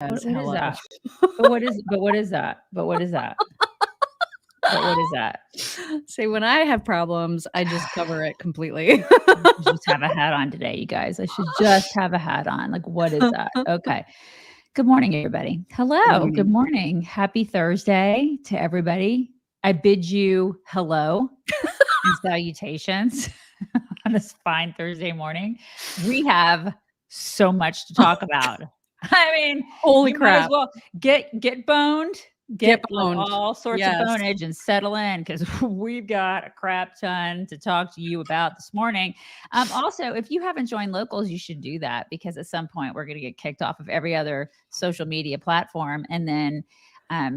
What is Hello. that? But what is that? But what is that? But what is that? See, when I have problems, I just cover it completely. I should just have a hat on today, you guys. I should just have a hat on. Like, what is that? Okay. Good morning, everybody. Hello. Good morning. Happy Thursday to everybody. I bid you hello and salutations on this fine Thursday morning. We have so much to talk about. I mean, Holy you might as crap. well get boned, Get like boned. all sorts Yes. of bonage and settle in because we've got a crap ton to talk to you about this morning. Also, if you haven't joined Locals, you should do that because at some point we're going to get kicked off of every other social media platform. And then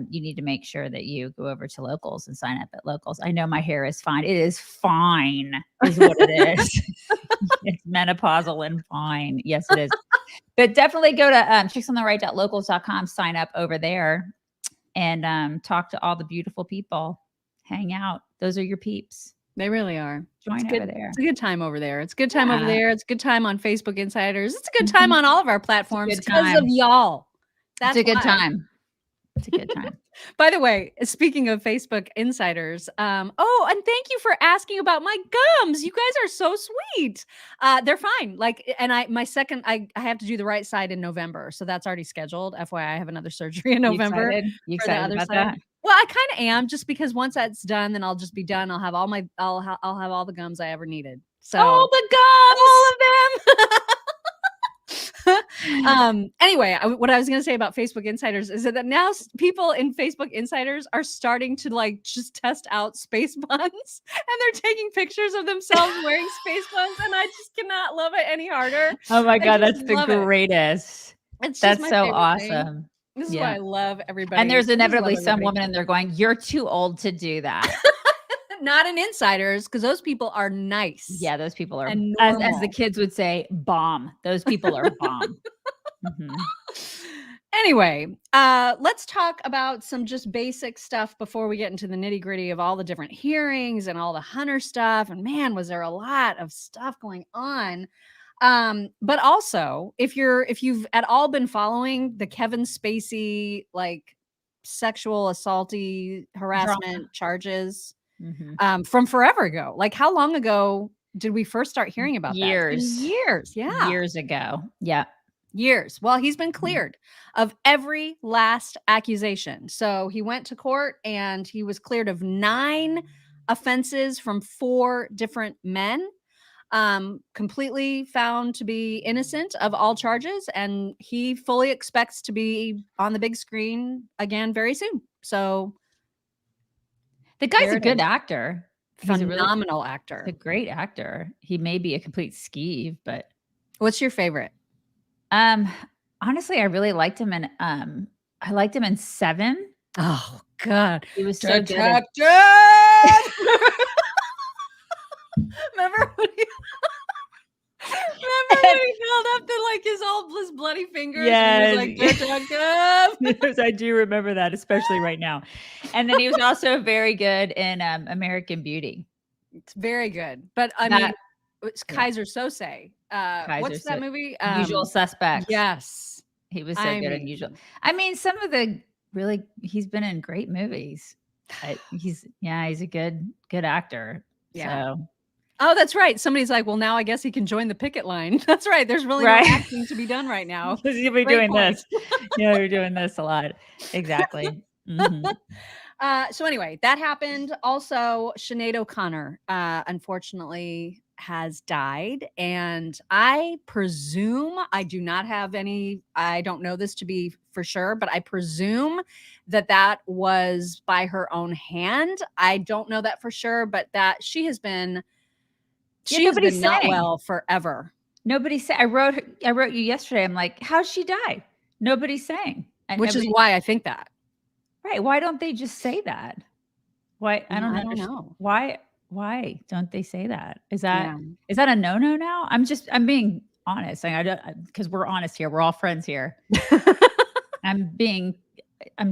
you need to make sure that you go over to Locals and sign up at Locals. I know my hair is fine. It is fine, is what it is. It's menopausal and fine. Yes, it is. But definitely go to chicksontheright.locals.com, sign up over there and talk to all the beautiful people. Hang out. Those are your peeps. They really are. Join over there. It's a good time over there. It's a good time over there. It's a good time on Facebook Insiders. It's a good time on all of our platforms because of y'all. That's a good time. It's a good time. By the way, speaking of Facebook Insiders, and thank you for asking about my gums. You guys are so sweet. They're fine. Like, and I have to do the right side in November, so that's already scheduled. FYI, I have another surgery in November. You excited about that? Well, I kind of am, just because once that's done, then I'll just be done. I'll have all the gums I ever needed. So all the gums, all of them. Anyway, what I was going to say about Facebook Insiders is that now people in Facebook Insiders are starting to like just test out space buns, and they're taking pictures of themselves wearing space buns, and I just cannot love it any harder. Oh my God, that's the greatest. That's so awesome. Thing. This is why I love everybody. And there's inevitably some woman in there going, "You're too old to do that." Not in Insiders, because those people are nice. Yeah, those people are, as the kids would say, bomb. Those people are bomb. Mm-hmm. Anyway, let's talk about some just basic stuff before we get into the nitty gritty of all the different hearings and all the Hunter stuff. And man, was there a lot of stuff going on. But also, if you've at all been following the Kevin Spacey like sexual assaulty harassment charges from forever ago, like how long ago did we first start hearing about that? Years, yeah, years ago, yeah. Years. Well, he's been cleared of every last accusation. So he went to court and he was cleared of 9 offenses from 4 different men, completely found to be innocent of all charges. And he fully expects to be on the big screen again very soon. So the guy's a good actor. Phenomenal actor. A great actor. He may be a complete skeeve, but what's your favorite? Honestly, I really liked him in I liked him in 7. Oh God. He was so good. Remember when he held up to like his bloody fingers? Yes. And he was like, yes, I do remember that, especially right now. And then he was also very good in American Beauty. It's very good. But I mean, it's Kaiser Sose. What's that movie? Usual Suspects. Yes. He was so good in Usual. I mean, some of the he's been in great movies. He's a good actor. Yeah. So. Oh, that's right. Somebody's like, well, now I guess he can join the picket line. That's right. There's really no acting to be done right now. Because you'll be doing this. Yeah, you're doing this a lot. Exactly. Mm-hmm. So anyway, that happened. Also, Sinead O'Connor, unfortunately, has died. And I presume, I don't know this to be for sure, but I presume that was by her own hand. I don't know that for sure, but that she has been not well forever. Nobody said. I wrote you yesterday. I'm like, how's she die? Nobody's saying. Which is why I think that. Right. Why don't they just say that? Why? I don't know. Why don't they say that? Is that a no-no now? I'm being honest. Because we're honest here. We're all friends here. I'm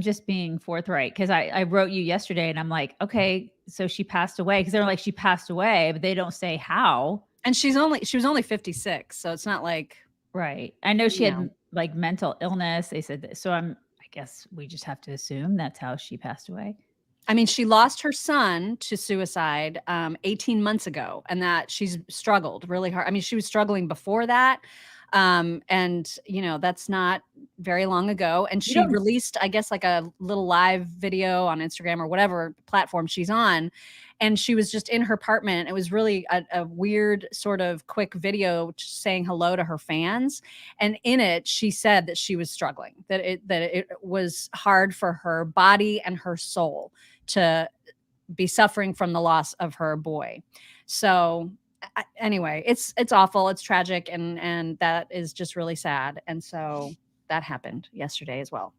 just being forthright because I wrote you yesterday and I'm like, okay, so she passed away, because they're like, she passed away, but they don't say how. And she was only 56, so it's not like right. I know she had like mental illness. They said that. So I guess we just have to assume that's how she passed away. I mean, she lost her son to suicide 18 months ago, and that she's struggled really hard. I mean, she was struggling before that. And that's not very long ago. And You she don't released, I guess, like a little live video on Instagram or whatever platform she's on. And she was just in her apartment. It was really a weird sort of quick video saying hello to her fans. And in it, she said that she was struggling, that it was hard for her body and her soul to be suffering from the loss of her boy. So anyway, it's awful, it's tragic, and that is just really sad. And so that happened yesterday as well.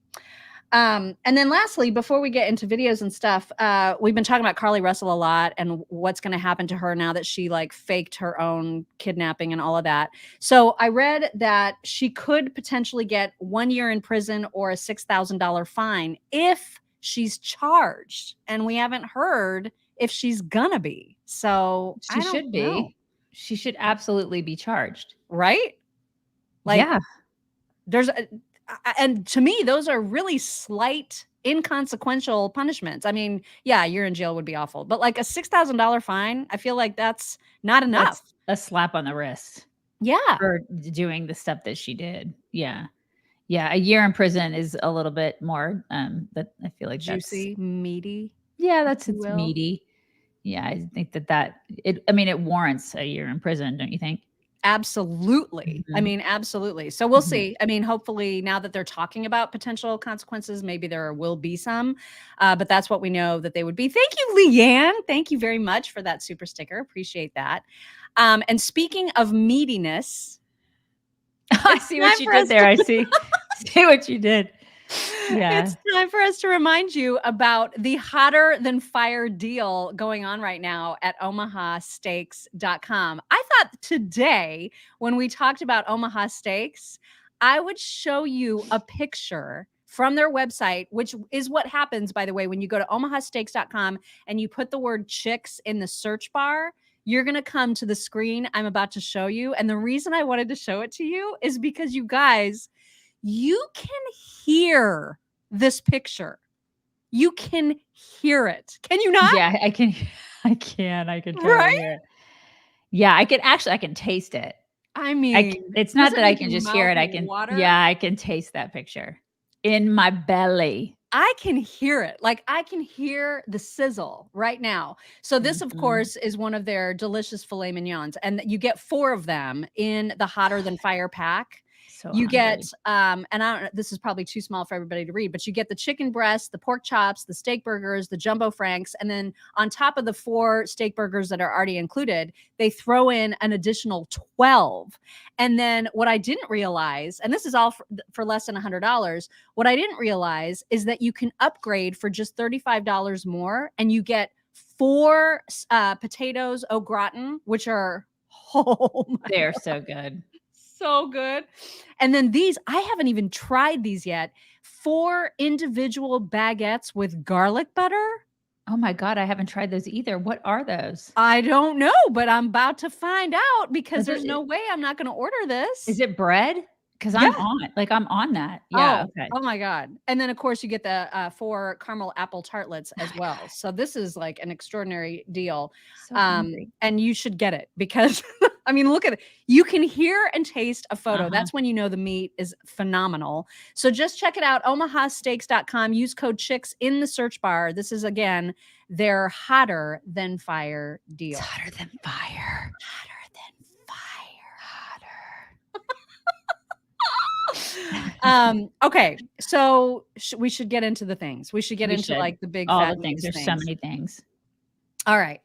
And then lastly, before we get into videos and stuff, we've been talking about Carly Russell a lot and what's going to happen to her now that she like faked her own kidnapping and all of that. So I read that she could potentially get 1 year in prison or a $6,000 fine if she's charged. And we haven't heard if she's gonna be. So She should be. Know. She should absolutely be charged. Right? Like, yeah. And to me, those are really slight, inconsequential punishments. I mean, yeah, you're in jail would be awful, but like a $6,000 fine, I feel like that's not enough. That's a slap on the wrist. Yeah. For doing the stuff that she did. Yeah. Yeah. A year in prison is a little bit more, that I feel like juicy, meaty. Yeah, it's meaty. Yeah, I think it warrants a year in prison, don't you think? Absolutely. I mean, absolutely. So we'll see. I mean, hopefully now that they're talking about potential consequences, maybe there will be some, but that's what we know that they would be. Thank you, Leanne. Thank you very much for that super sticker. Appreciate that. And speaking of meatiness, I see what you did there. I see what you did. Yeah. It's time for us to remind you about the hotter than fire deal going on right now at omahasteaks.com. I thought today, when we talked about Omaha Steaks, I would show you a picture from their website, which is what happens, by the way, when you go to omahasteaks.com and you put the word chicks in the search bar. You're going to come to the screen I'm about to show you. And the reason I wanted to show it to you is because you guys, you can hear this picture. You can hear it. Can you not? Yeah, I can. I can totally hear it. Yeah, I can taste it. I mean, it's not that I can just hear it. I can taste that picture in my belly. I can hear it. Like I can hear the sizzle right now. So this, of course, is one of their delicious filet mignons. And you get 4 of them in the hotter than fire pack. So you get, and I don't know, this is probably too small for everybody to read, but you get the chicken breast, the pork chops, the steak burgers, the jumbo franks. And then on top of the 4 steak burgers that are already included, they throw in an additional 12. And then what I didn't realize, and this is all for less than $100, what I didn't realize is that you can upgrade for just $35 more and you get 4 potatoes au gratin, which are, they're so good. So good. And then these, I haven't even tried these yet. 4 individual baguettes with garlic butter. Oh my God, I haven't tried those either. What are those? I don't know, but I'm about to find out because there's no way I'm not going to order this. Is it bread? Because I'm on that. Yeah. Okay. Oh my God. And then of course you get the 4 caramel apple tartlets as well. So this is like an extraordinary deal. So and you should get it because I mean, look at it. You can hear and taste a photo. That's when you know the meat is phenomenal. So just check it out. omahasteaks.com. Use code CHICKS in the search bar. This is again, their hotter than fire deal. It's hotter than fire. Hotter than fire. Okay, so we should get into the things. We should get into like the big all the things. There's so many things. All right.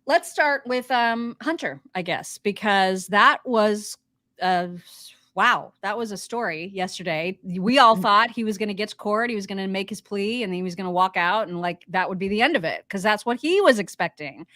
Let's start with Hunter, I guess, because that was wow, that was a story yesterday. We all thought he was going to get to court, he was going to make his plea, and he was going to walk out, and like that would be the end of it, because that's what he was expecting.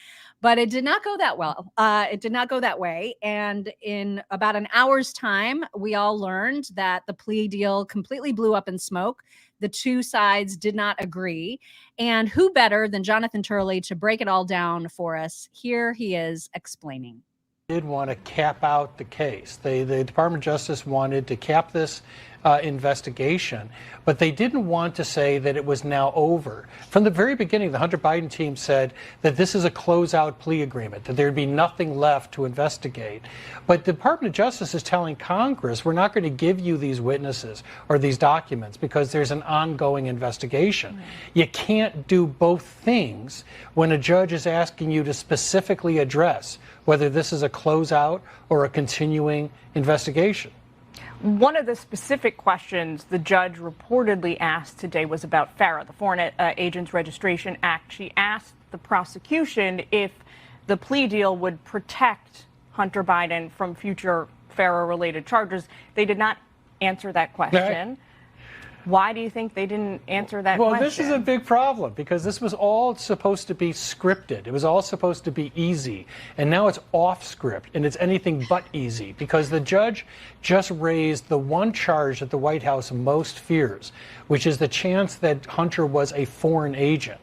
But it did not go that well. It did not go that way. And in about an hour's time, we all learned that the plea deal completely blew up in smoke. The 2 sides did not agree. And who better than Jonathan Turley to break it all down for us? Here he is explaining. did want to cap out the case. The Department of Justice wanted to cap this investigation, but they didn't want to say that it was now over. From the very beginning, the Hunter Biden team said that this is a closeout plea agreement, that there'd be nothing left to investigate. But the Department of Justice is telling Congress, we're not going to give you these witnesses or these documents because there's an ongoing investigation. Mm-hmm. You can't do both things when a judge is asking you to specifically address whether this is a closeout or a continuing investigation. One of the specific questions the judge reportedly asked today was about FARA, the Foreign Agents Registration Act. She asked the prosecution if the plea deal would protect Hunter Biden from future FARA-related charges. They did not answer that question. Why do you think they didn't answer that question? Well, this is a big problem because this was all supposed to be scripted. It was all supposed to be easy. And now it's off script and it's anything but easy because the judge just raised the one charge that the White House most fears, which is the chance that Hunter was a foreign agent.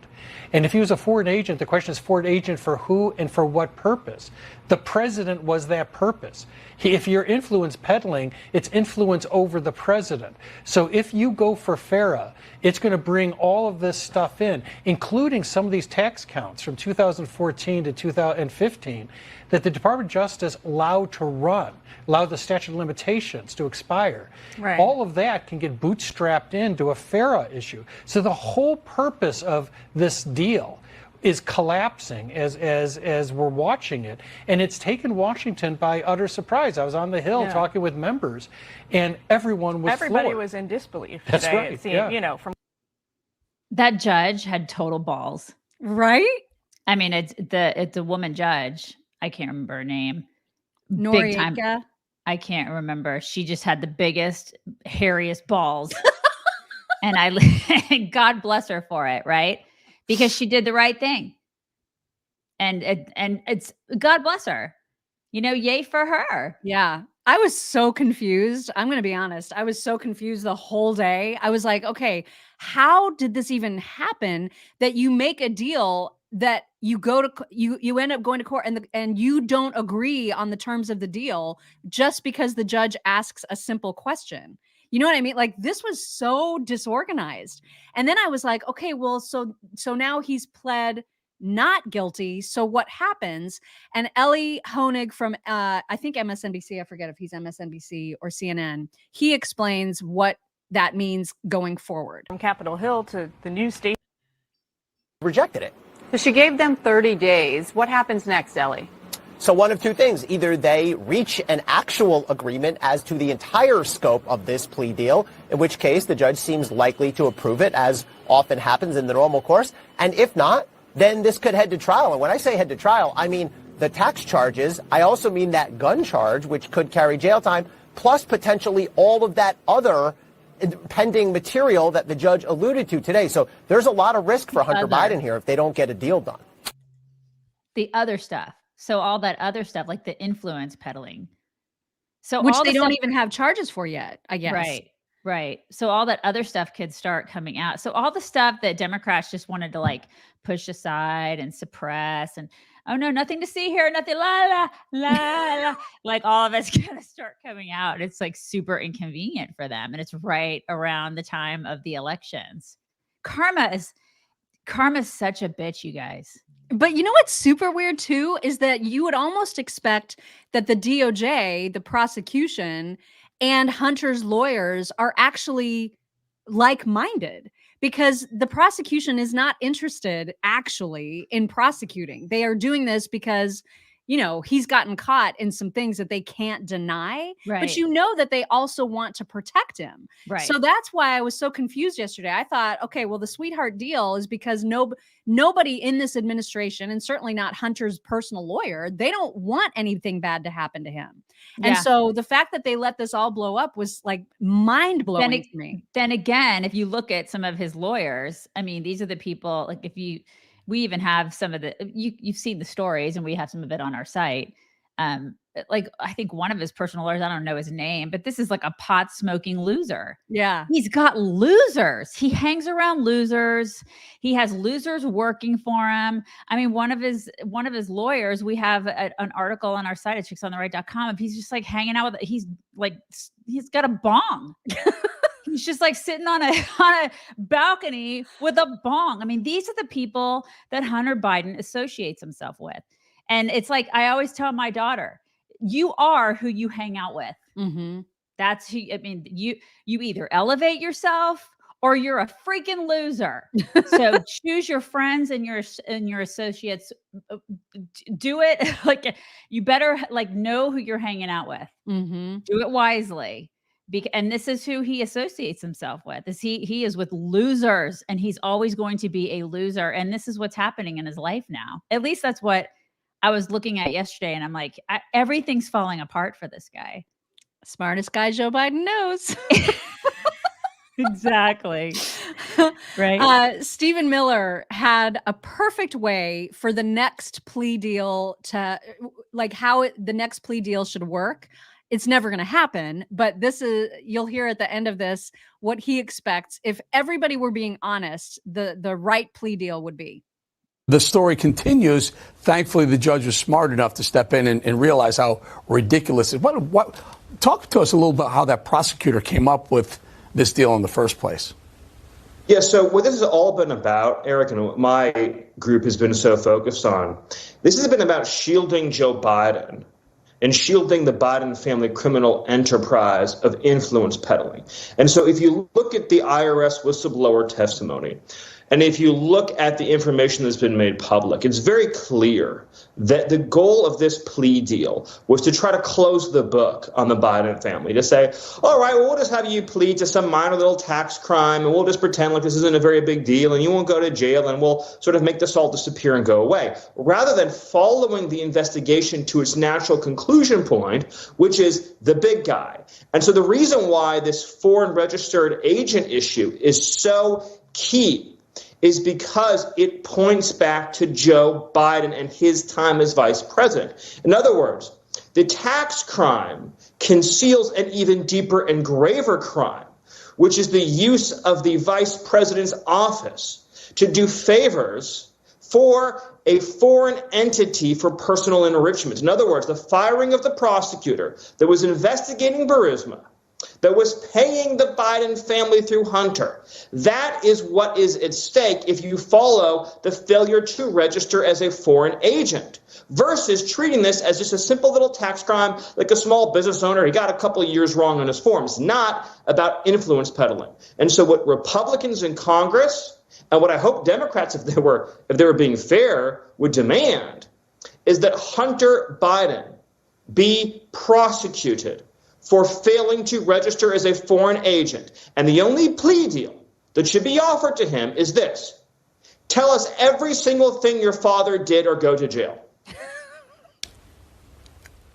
And if he was a foreign agent, the question is foreign agent for who and for what purpose? The president was that purpose. If you're influence peddling, it's influence over the president. So if you go for FARA, it's going to bring all of this stuff in, including some of these tax counts from 2014 to 2015 that the Department of Justice allowed to run, allowed the statute of limitations to expire. Right. All of that can get bootstrapped into a FARA issue. So the whole purpose of this deal is collapsing as we're watching it, and it's taken Washington by utter surprise. I was on the Hill talking with members, and everyone was floored. Was in disbelief today. That's right. It seemed, you know, from that judge had total balls, right? I mean, it's a woman judge. I can't remember her name. Big time. I can't remember. She just had the biggest, hairiest balls, and God bless her for it, right? Because she did the right thing. And it's God bless her. You know, yay for her. Yeah. I was so confused. I'm going to be honest. I was so confused the whole day. I was like, okay, how did this even happen that you make a deal that you go to you end up going to court and you don't agree on the terms of the deal just because the judge asks a simple question? You know what I mean? Like, this was so disorganized. And then I was like, okay, well, so now he's pled not guilty. So what happens? And Ellie Honig from, I think MSNBC, I forget if he's MSNBC or CNN, he explains what that means going forward. From Capitol Hill to the news station. Rejected it. So she gave them 30 days. What happens next, Ellie? So one of two things. Either they reach an actual agreement as to the entire scope of this plea deal, in which case the judge seems likely to approve it, as often happens in the normal course. And if not, then this could head to trial. And when I say head to trial, I mean the tax charges. I also mean that gun charge, which could carry jail time, plus potentially all of that other pending material that the judge alluded to today. So there's a lot of risk for Hunter Biden here if they don't get a deal done. The other stuff. So all that other stuff, like the influence peddling. So which all they the don't stuff, even have charges for yet, I guess. Right. So all that other stuff could start coming out. So all the stuff that Democrats just wanted to like push aside and suppress and, oh no, nothing to see here, nothing, la, la, la, la. Like all of it's going to start coming out. It's like super inconvenient for them. And it's right around the time of the elections. Karma is such a bitch, you guys. But you know what's super weird too is that you would almost expect that the DOJ, the prosecution, and Hunter's lawyers are actually like-minded, because the prosecution is not interested actually in prosecuting. They are doing this because, you know, he's gotten caught in some things that they can't deny, but you know that they also want to protect him. Right. So that's why I was so confused yesterday. I thought, okay, well, the sweetheart deal is because nobody in this administration, and certainly not Hunter's personal lawyer, they don't want anything bad to happen to him. Yeah. And so the fact that they let this all blow up was like mind-blowing to me. Then again, if you look at some of his lawyers, I mean, these are the people, like we even have some of the, you've seen the stories and we have some of it on our site. like, I think one of his personal lawyers, I don't know his name, but this is like a pot smoking loser. Yeah. He's got losers. He hangs around losers. He has losers working for him. I mean, one of his lawyers, we have an article on our site at chicksontheright.com. If he's just like hanging out with, he's got a bong. He's just like sitting on a balcony with a bong. I mean, these are the people that Hunter Biden associates himself with. And it's like, I always tell my daughter, you are who you hang out with. Mm-hmm. That's who, I mean, you either elevate yourself or you're a freaking loser. So choose your friends and your associates. Do it. Like, you better like know who you're hanging out with. Mm-hmm. Do it wisely. And this is who he associates himself with. He is with losers, and he's always going to be a loser. And this is what's happening in his life now. At least that's what I was looking at yesterday. And I'm like, everything's falling apart for this guy. Smartest guy Joe Biden knows. Exactly. Right. Stephen Miller had a perfect way for the next plea deal to, like, how the next plea deal should work. It's never going to happen, but you'll hear at the end of this what he expects. If everybody were being honest, the right plea deal would be. The story continues. Thankfully, the judge was smart enough to step in and realize how ridiculous it is. Talk to us a little bit how that prosecutor came up with this deal in the first place. Yeah, so what this has all been about, Eric, and what my group has been so focused on, this has been about shielding Joe Biden and shielding the Biden family criminal enterprise of influence peddling. And so if you look at the IRS whistleblower testimony, and if you look at the information that's been made public, it's very clear that the goal of this plea deal was to try to close the book on the Biden family, to say, all right, well, we'll just have you plead to some minor little tax crime, and we'll just pretend like this isn't a very big deal, and you won't go to jail, and we'll sort of make this all disappear and go away, rather than following the investigation to its natural conclusion point, which is the big guy. And so the reason why this foreign registered agent issue is so key is because it points back to Joe Biden and his time as vice president. In other words, the tax crime conceals an even deeper and graver crime, which is the use of the vice president's office to do favors for a foreign entity for personal enrichment. In other words, the firing of the prosecutor that was investigating Burisma, that was paying the Biden family through Hunter. That is what is at stake if you follow the failure to register as a foreign agent versus treating this as just a simple little tax crime like a small business owner. He got a couple of years wrong on his forms, not about influence peddling. And so what Republicans in Congress and what I hope Democrats, if they were being fair, would demand is that Hunter Biden be prosecuted for failing to register as a foreign agent. And the only plea deal that should be offered to him is this: tell us every single thing your father did or go to jail.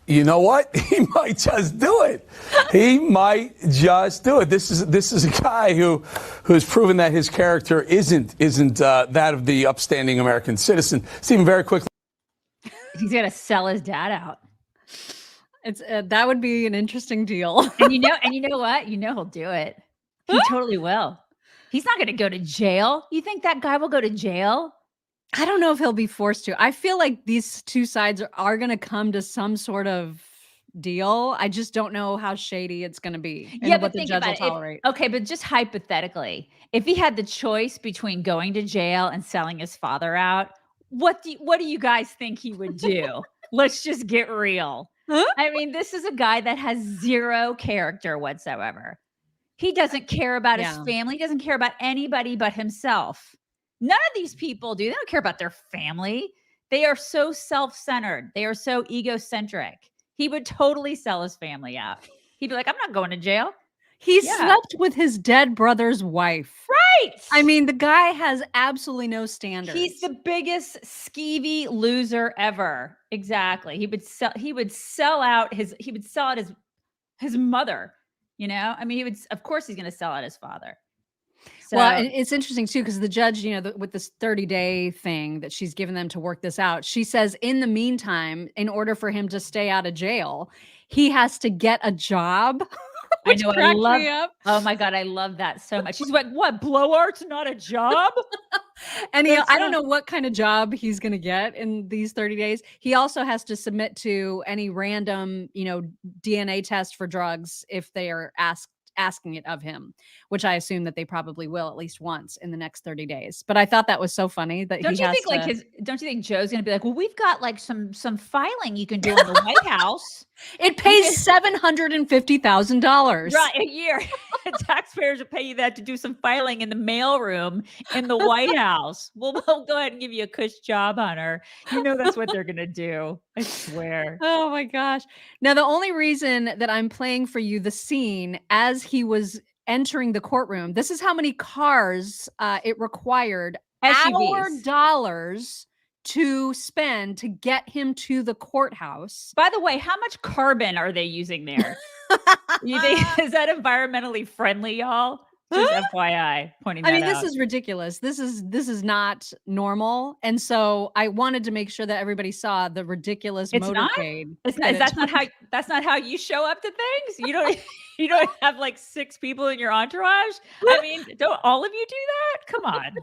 You know what? He might just do it. He might just do it. This is a guy who's proven that his character isn't that of the upstanding American citizen. Stephen, very quickly. He's gonna sell his dad out. It's that would be an interesting deal. And you know what? You know he'll do it. He totally will. He's not going to go to jail. You think that guy will go to jail? I don't know if he'll be forced to. I feel like these two sides are going to come to some sort of deal. I just don't know how shady it's going to be and what the judge will tolerate. Okay, but just hypothetically, if he had the choice between going to jail and selling his father out, what do you guys think he would do? Let's just get real. Huh? I mean, this is a guy that has zero character whatsoever. He doesn't care about his family. He doesn't care about anybody but himself. None of these people do. They don't care about their family. They are so self-centered. They are so egocentric. He would totally sell his family out. He'd be like, I'm not going to jail. He slept with his dead brother's wife. Right. I mean, the guy has absolutely no standards. He's the biggest skeevy loser ever. Exactly. He would sell out his mother, you know? I mean, of course he's going to sell out his father. So, Well, and it's interesting too, because the judge, with this 30-day thing that she's given them to work this out, she says in the meantime, in order for him to stay out of jail, he has to get a job, I which know, cracked me up. oh my God, I love that so much. She's like, what, blow art's not a job? And I don't know what kind of job he's going to get in these 30 days. He also has to submit to any random, DNA test for drugs if they are asking it of him, which I assume that they probably will at least once in the next 30 days. But I thought that was so funny that Don't you think Joe's going to be like, well, we've got like some filing you can do in the White House. It pays $750,000 right a year. Taxpayers will pay you that to do some filing in the mailroom in the White House. We'll go ahead and give you a cush job, Hunter. That's what they're going to do. I swear. Oh my gosh. Now, the only reason that I'm playing for you the scene as he was entering the courtroom, this is how many cars it required our dollars to spend to get him to the courthouse. By the way, how much carbon are they using there? You think is that environmentally friendly, y'all? Just FYI, pointing that out. This is ridiculous. This is not normal, and so I wanted to make sure that everybody saw the ridiculous motorcade. That's not how you show up to things. You don't have like 6 people in your entourage. I mean, don't all of you do that? Come on.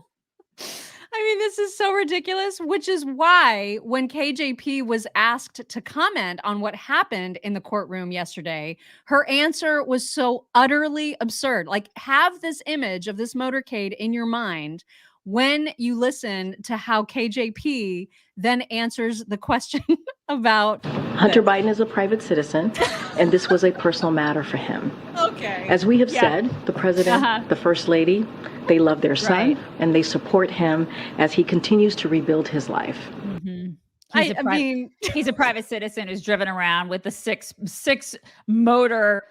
This is so ridiculous, which is why when KJP was asked to comment on what happened in the courtroom yesterday, her answer was so utterly absurd. Like, have this image of this motorcade in your mind when you listen to how KJP then answers the question about Hunter Biden is a private citizen, and this was a personal matter for him. Okay. As we have said, the president, the first lady, they love their son, and they support him as he continues to rebuild his life. Mm-hmm. He's a private citizen who's driven around with the six motorcade.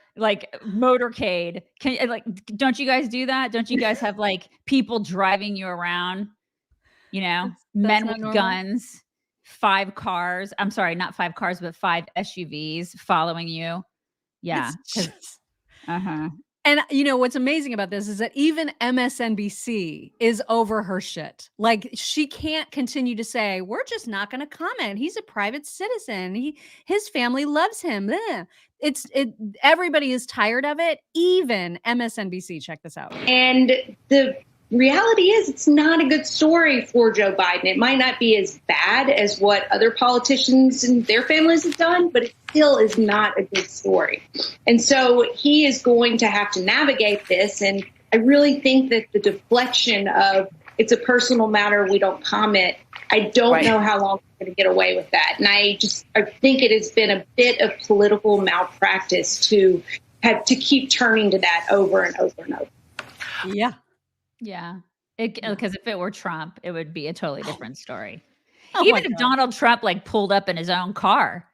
Don't you guys do that? Don't you guys have like people driving you around? Men with guns, 5 cars. I'm sorry, not 5 cars, but 5 SUVs following you. Yeah. And what's amazing about this is that even MSNBC is over her shit. Like, she can't continue to say, we're just not going to comment. He's a private citizen. His family loves him. Everybody is tired of it. Even MSNBC. Check this out. And the reality is it's not a good story for Joe Biden. It might not be as bad as what other politicians and their families have done, but it still is not a good story. And so he is going to have to navigate this. And I really think that the deflection of it's a personal matter, we don't comment, I don't know how long we're going to get away with that. And I think it has been a bit of political malpractice to have to keep turning to that over and over and over. Yeah. Yeah. Because if it were Trump, it would be a totally different story. Oh Even if Donald Trump pulled up in his own car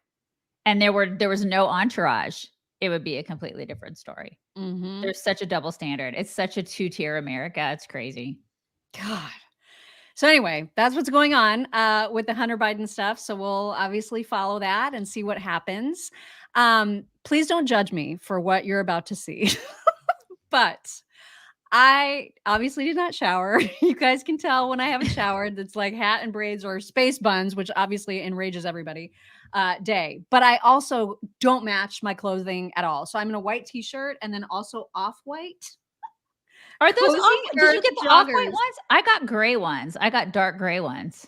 and there was no entourage, it would be a completely different story. Mm-hmm. There's such a double standard. It's such a 2-tier America. It's crazy. God. So anyway, that's what's going on with the Hunter Biden stuff. So we'll obviously follow that and see what happens. Please don't judge me for what you're about to see. But I obviously did not shower. You guys can tell when I haven't showered. That's like hat and braids or space buns, which obviously enrages everybody day. But I also don't match my clothing at all. So I'm in a white t-shirt and then also off-white. Are those Cozy did you get the off-white joggers. ones? I got gray ones. I got dark gray ones.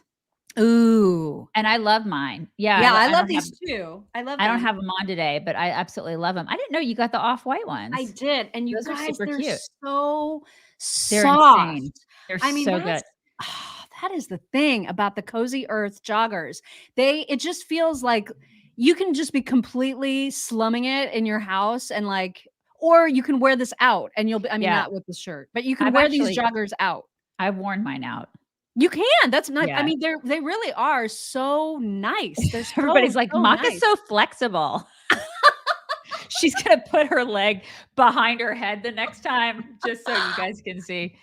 Ooh. And I love mine. Yeah, I love these too. I don't have them on today, but I absolutely love them. I didn't know you got the off-white ones. I did. And you Those are guys, super they're cute. so They're soft. insane. They're so good. That is the thing about the Cozy Earth joggers. It just feels like you can just be completely slumming it in your house and or you can wear this out and you'll be, not with the shirt, but you can wear these joggers out. I've worn mine out. You can. That's nice. Yeah. They really are so nice. Everybody's like, Maka's so flexible. She's going to put her leg behind her head the next time, just so you guys can see.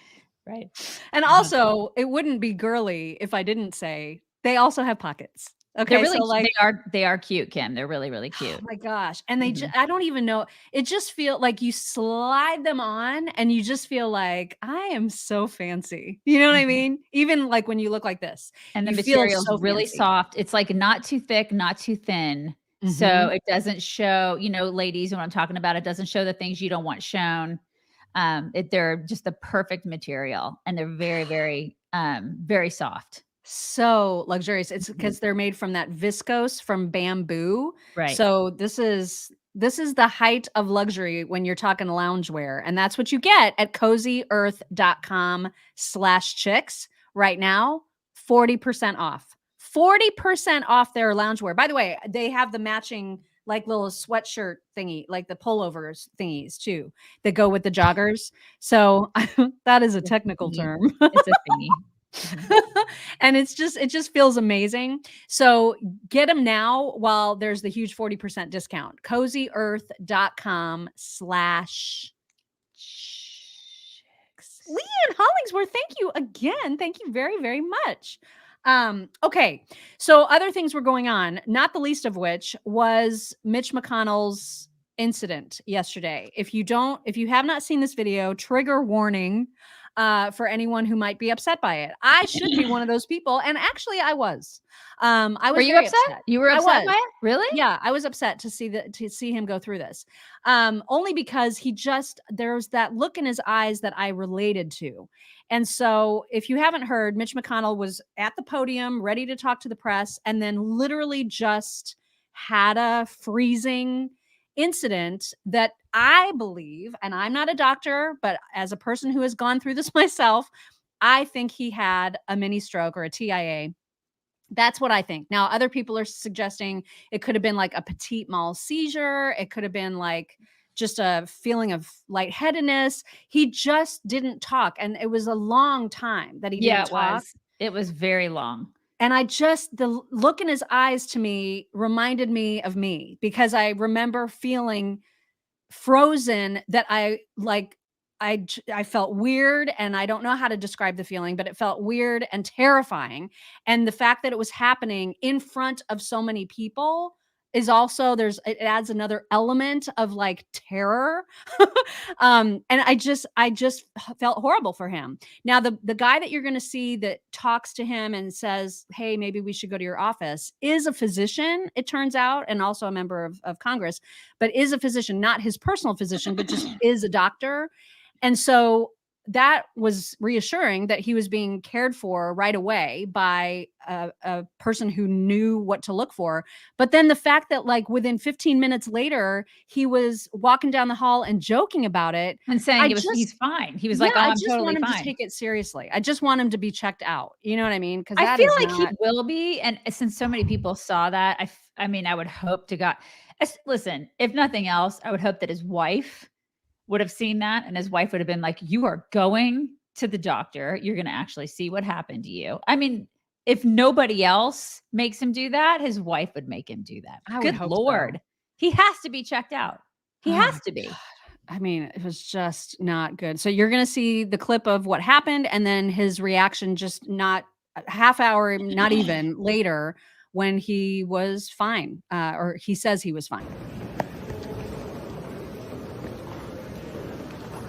Right. And also, it wouldn't be girly if I didn't say they also have pockets. Okay, They're really so like they are cute, Kim. They're really, really cute. oh my gosh. And they I don't even know. It just feel like you slide them on and you just feel like I am so fancy. You know what I mean? Even like when you look like this. And the you feel material's so really fancy. soft. It's like not too thick, not too thin. So it doesn't show, ladies, when I'm talking about it doesn't show the things you don't want shown. They're just the perfect material and they're very, very, very soft. So luxurious. It's because they're made from that viscose from bamboo. Right. So this is the height of luxury when you're talking loungewear. And that's what you get at cozyearth.com/chicks right now. 40% off. 40% off their loungewear. By the way, they have the matching like little sweatshirt thingy, like the pullovers thingies too, that go with the joggers. So that is a technical term. It's a thingy. And it just feels amazing. So get them now while there's the huge 40% discount. cozyearth.com/chicks. Leanne Hollingsworth, thank you again. Thank you very, very much. Okay. So other things were going on, not the least of which was Mitch McConnell's incident yesterday. If you have not seen this video, trigger warning for anyone who might be upset by it. I should be one of those people. And actually I was. Were you upset? You were upset by it? Really? Yeah, I was upset to see him go through this. Only because there's that look in his eyes that I related to. And so if you haven't heard, Mitch McConnell was at the podium ready to talk to the press and then literally just had a freezing incident that I believe, and I'm not a doctor, but as a person who has gone through this myself, I think he had a mini stroke or a TIA. That's what I think. Now, other people are suggesting it could have been like a petit mal seizure. It could have been like just a feeling of lightheadedness. He just didn't talk. And it was a long time that he didn't talk. It was very long. And the look in his eyes to me reminded me of me because I remember feeling frozen that I felt weird and I don't know how to describe the feeling, but it felt weird and terrifying. And the fact that it was happening in front of so many people is also it adds another element of like terror. And I just felt horrible for him. Now, the guy that you're going to see that talks to him and says, hey, maybe we should go to your office is a physician, it turns out, and also a member of Congress, but is a physician, not his personal physician, but just is a doctor. And so that was reassuring that he was being cared for right away by a person who knew what to look for. But then the fact that like within 15 minutes later, he was walking down the hall and joking about it and saying he's fine. He was like, oh, I'm totally fine. I just want him to take it seriously. I just want him to be checked out. You know what I mean? Because I feel like he will be. And since so many people saw that, I mean, I would hope to God, listen, if nothing else, I would hope that his wife would have seen that and his wife would have been like, you are going to the doctor. You're going to actually see what happened to you. I mean, if nobody else makes him do that, his wife would make him do that. Good Lord. So. He has to be checked out. He has to be. God. I mean, it was just not good. So you're going to see the clip of what happened and then his reaction just not a half hour, not even later when he was fine, or he says he was fine.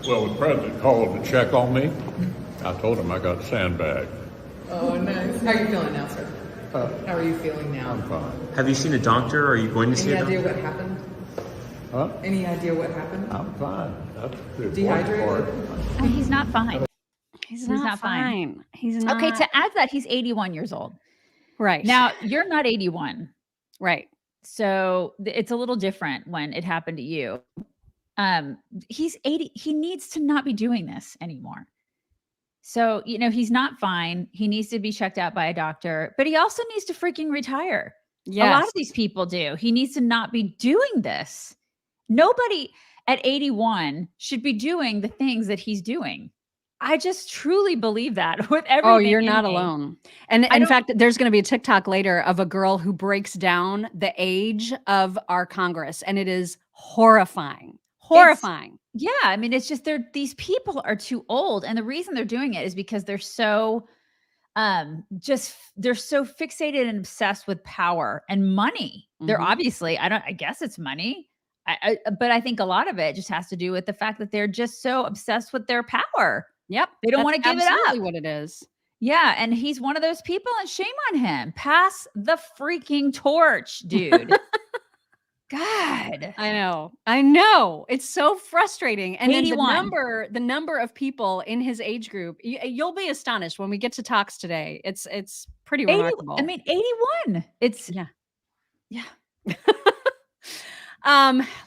Well, the president called to check on me. I told him I got sandbagged. Oh, nice. How are you feeling now, sir? How are you feeling now? I'm fine. Have you seen a doctor? Or are you going to see a doctor? Any idea what happened? Huh? Any idea what happened? I'm fine. That's the dehydrated. I mean, he's not fine. He's not fine. He's not. Okay, to add that, he's 81 years old. Right. Now, you're not 81. Right. So it's a little different when it happened to you. He's 80. He needs to not be doing this anymore. So, he's not fine. He needs to be checked out by a doctor, but he also needs to freaking retire. Yes. A lot of these people do. He needs to not be doing this. Nobody at 81 should be doing the things that he's doing. I just truly believe that with everything. Oh, you're not alone. And in fact, there's going to be a TikTok later of a girl who breaks down the age of our Congress, and it is horrifying. Horrifying. Yeah. I mean, it's just these people are too old. And the reason they're doing it is because they're so just they're so fixated and obsessed with power and money. They're obviously, I guess it's money. But I think a lot of it just has to do with the fact that they're just so obsessed with their power. Yep. They don't want to give it up. Absolutely what it is. Yeah. And he's one of those people, and shame on him. Pass the freaking torch, dude. God. I know. It's so frustrating. And then 81. the number of people in his age group, you'll be astonished when we get to talks today. It's pretty remarkable. 81. It's yeah.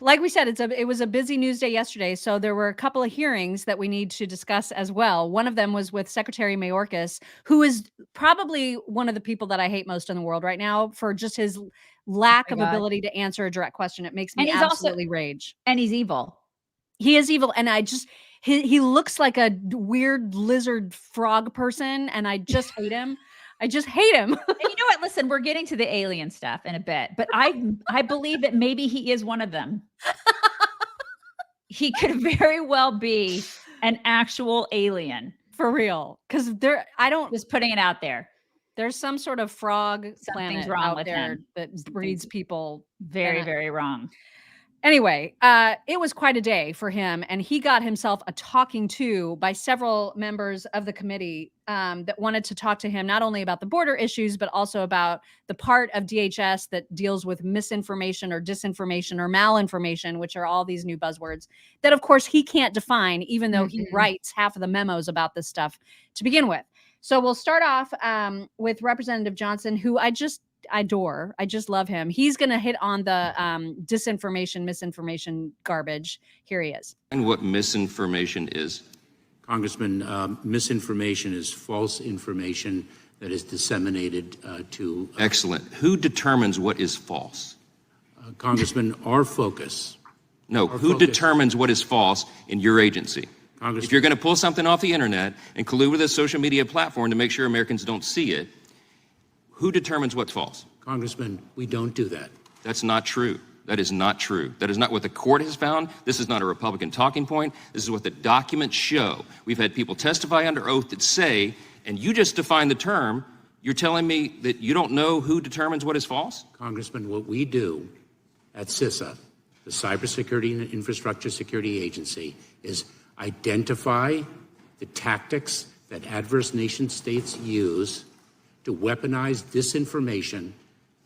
Like we said, it was a busy news day yesterday. So there were a couple of hearings that we need to discuss as well. One of them was with Secretary Mayorkas, who is probably one of the people that I hate most in the world right now for just his lack of ability to answer a direct question. It makes me absolutely rage. And he's evil. He is evil. And he looks like a weird lizard frog person. And I just hate him. I just hate him. And you know what? Listen, we're getting to the alien stuff in a bit, but I believe that maybe he is one of them. He could very well be an actual alien. For real. Because just putting it out there. There's some sort of frog planet wrong out with there him. that breeds people. Very, very wrong. Anyway, it was quite a day for him, and he got himself a talking to by several members of the committee that wanted to talk to him not only about the border issues, but also about the part of DHS that deals with misinformation or disinformation or malinformation, which are all these new buzzwords that, of course, he can't define, even though he writes half of the memos about this stuff to begin with. So we'll start off with Representative Johnson, who I just adore. I just love him. He's going to hit on the disinformation, misinformation garbage. Here he is. And what misinformation is? Congressman, misinformation is false information that is disseminated to... Excellent. Who determines what is false? Congressman, our focus... No, who determines what is false in your agency? If you're going to pull something off the internet and collude with a social media platform to make sure Americans don't see it, who determines what's false? Congressman, we don't do that. That's not true. That is not true. That is not what the court has found. This is not a Republican talking point. This is what the documents show. We've had people testify under oath that say, and you just defined the term, you're telling me that you don't know who determines what is false? Congressman, what we do at CISA, the Cybersecurity and Infrastructure Security Agency, is identify the tactics that adverse nation states use to weaponize disinformation.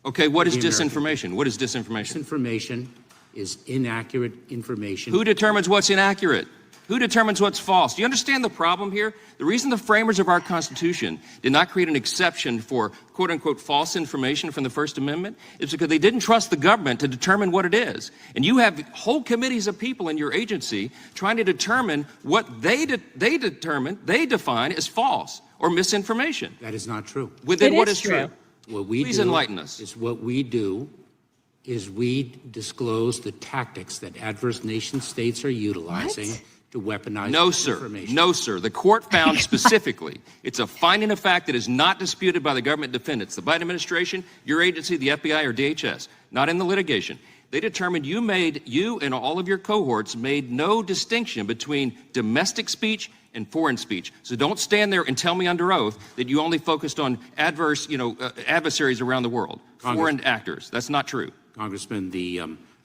Okay, what is disinformation? What is disinformation? Disinformation is inaccurate information. Who determines what's inaccurate? Who determines what's false? Do you understand the problem here? The reason the framers of our Constitution did not create an exception for quote-unquote false information from the First Amendment is because they didn't trust the government to determine what it is. And you have whole committees of people in your agency trying to determine what they define as false or misinformation. That is not true. Within what is true? What we Please do enlighten us. Is what we do is we disclose the tactics that adverse nation states are utilizing to weaponize information. No, sir. The court found specifically, it's a finding of fact that is not disputed by the government defendants, the Biden administration, your agency, the FBI, or DHS, not in the litigation. They determined you and all of your cohorts made no distinction between domestic speech and foreign speech. So don't stand there and tell me under oath that you only focused on adversaries around the world, foreign actors. That's not true. Congressman, the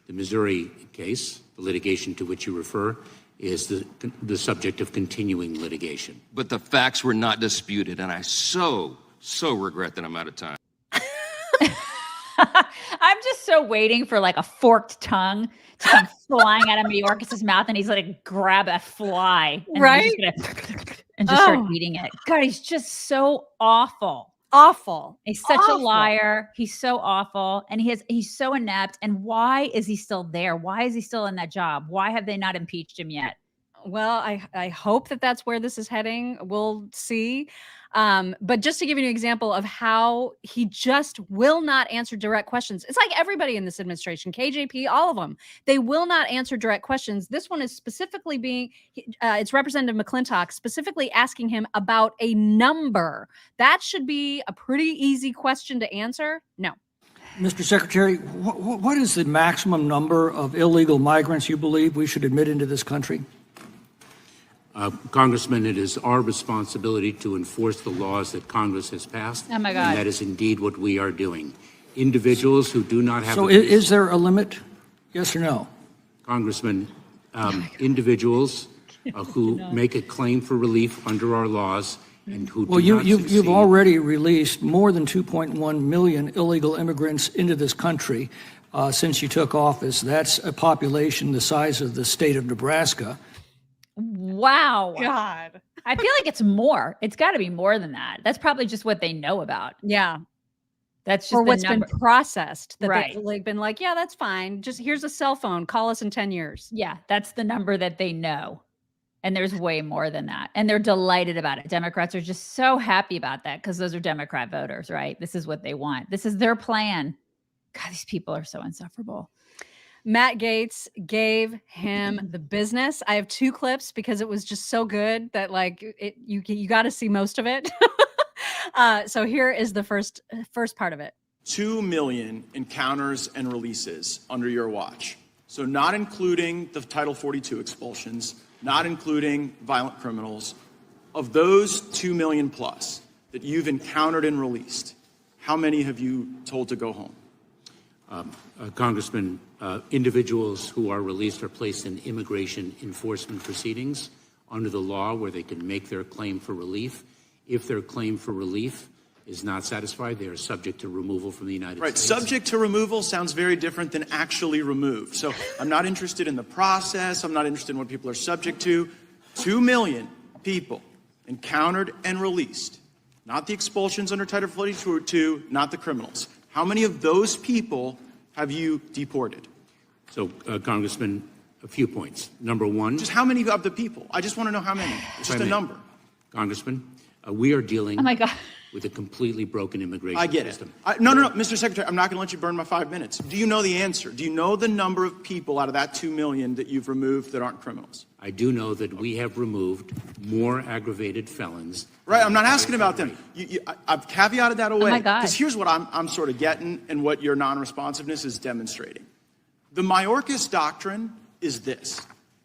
Missouri case, the litigation to which you refer, is the subject of continuing litigation. But the facts were not disputed, and I so regret that I'm out of time. I'm just so waiting for like a forked tongue to come flying out of Mayorkas' mouth, and he's like grab a fly, and just start eating it. God, he's just so awful. Awful. He's such a liar. He's so awful, and he's so inept. And why is he still there? Why is he still in that job? Why have they not impeached him yet? Well, I hope that that's where this is heading. We'll see. But just to give you an example of how he just will not answer direct questions. It's like everybody in this administration, KJP, all of them, they will not answer direct questions. This one is specifically it's Representative McClintock specifically asking him about a number. That should be a pretty easy question to answer. No. Mr. Secretary, what is the maximum number of illegal migrants you believe we should admit into this country? Congressman, it is our responsibility to enforce the laws that Congress has passed. Oh, my God. And that is indeed what we are doing. Individuals who do not have... So is there a limit? Yes or no? Congressman, individuals who make a claim for relief under our laws and who Well, do not you've succeed. already released more than 2.1 million illegal immigrants into this country since you took office. That's a population the size of the state of Nebraska. Wow. God. I feel like it's more. It's got to be more than that. That's probably just what they know about. Yeah. That's just Or the what's number. been processed that Right. they've like been like, yeah, that's fine. Just here's a cell phone. Call us in 10 years. Yeah, that's the number that they know. And there's way more than that. And they're delighted about it. Democrats are just so happy about that because those are Democrat voters, right? This is what they want. This is their plan. God, these people are so insufferable. Matt Gaetz gave him the business. I have 2 clips because it was just so good that like you got to see most of it. So here is the first part of it. 2 million encounters and releases under your watch. So not including the Title 42 expulsions, not including violent criminals. Of those 2 million plus that you've encountered and released, how many have you told to go home? Congressman, individuals who are released are placed in immigration enforcement proceedings under the law where they can make their claim for relief. If their claim for relief is not satisfied, they are subject to removal from the United States. Subject to removal sounds very different than actually removed. So I'm not interested in the process. I'm not interested in what people are subject to. 2 million people encountered and released. Not the expulsions under Title 42, not the criminals. How many of those people have you deported? So, Congressman, a few points. Number one. Just how many of the people? I just want to know how many. It's just a number. Congressman, we are dealing Oh my God. with a completely broken immigration I get system. it. No, Mr. Secretary, I'm not going to let you burn my 5 minutes. Do you know the answer? Do you know the number of people out of that 2 million that you've removed that aren't criminals? I do know that we have removed more aggravated felons. Right, I'm not asking about them. I've caveated that away. my God. Because here's what I'm sort of getting and what your non-responsiveness is demonstrating. The Mayorkas doctrine is this.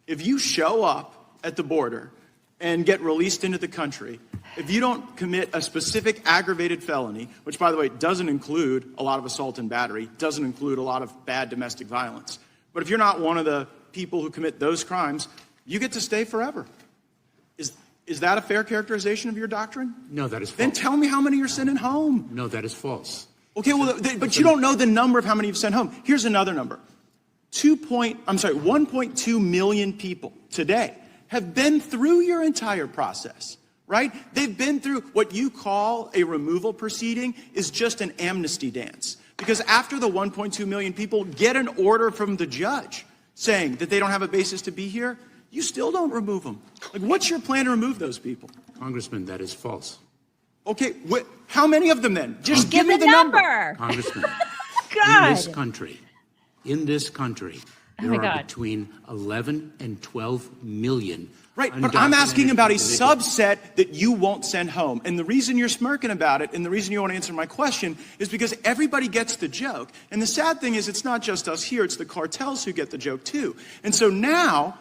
If you show up at the border and get released into the country, if you don't commit a specific aggravated felony, which, by the way, doesn't include a lot of assault and battery, doesn't include a lot of bad domestic violence, but if you're not one of the people who commit those crimes, you get to stay forever. Is that a fair characterization of your doctrine? No, that is false. Then tell me how many you're sending home. No, that is false. Okay, well, but you don't know the number of how many you've sent home. Here's another number. 1.2 million people today have been through your entire process, right? They've been through what you call a removal proceeding is just an amnesty dance. Because after the 1.2 million people get an order from the judge saying that they don't have a basis to be here, you still don't remove them. Like, what's your plan to remove those people? Congressman, that is false. Okay, how many of them then? Just Give me the the number. Congressman, God. in this country, Oh there my are God. between 11 and 12 million. Right, but I'm asking about a undocumented subset that you won't send home. And the reason you're smirking about it and the reason you won't answer my question is because everybody gets the joke. And the sad thing is it's not just us here, it's the cartels who get the joke too. And so now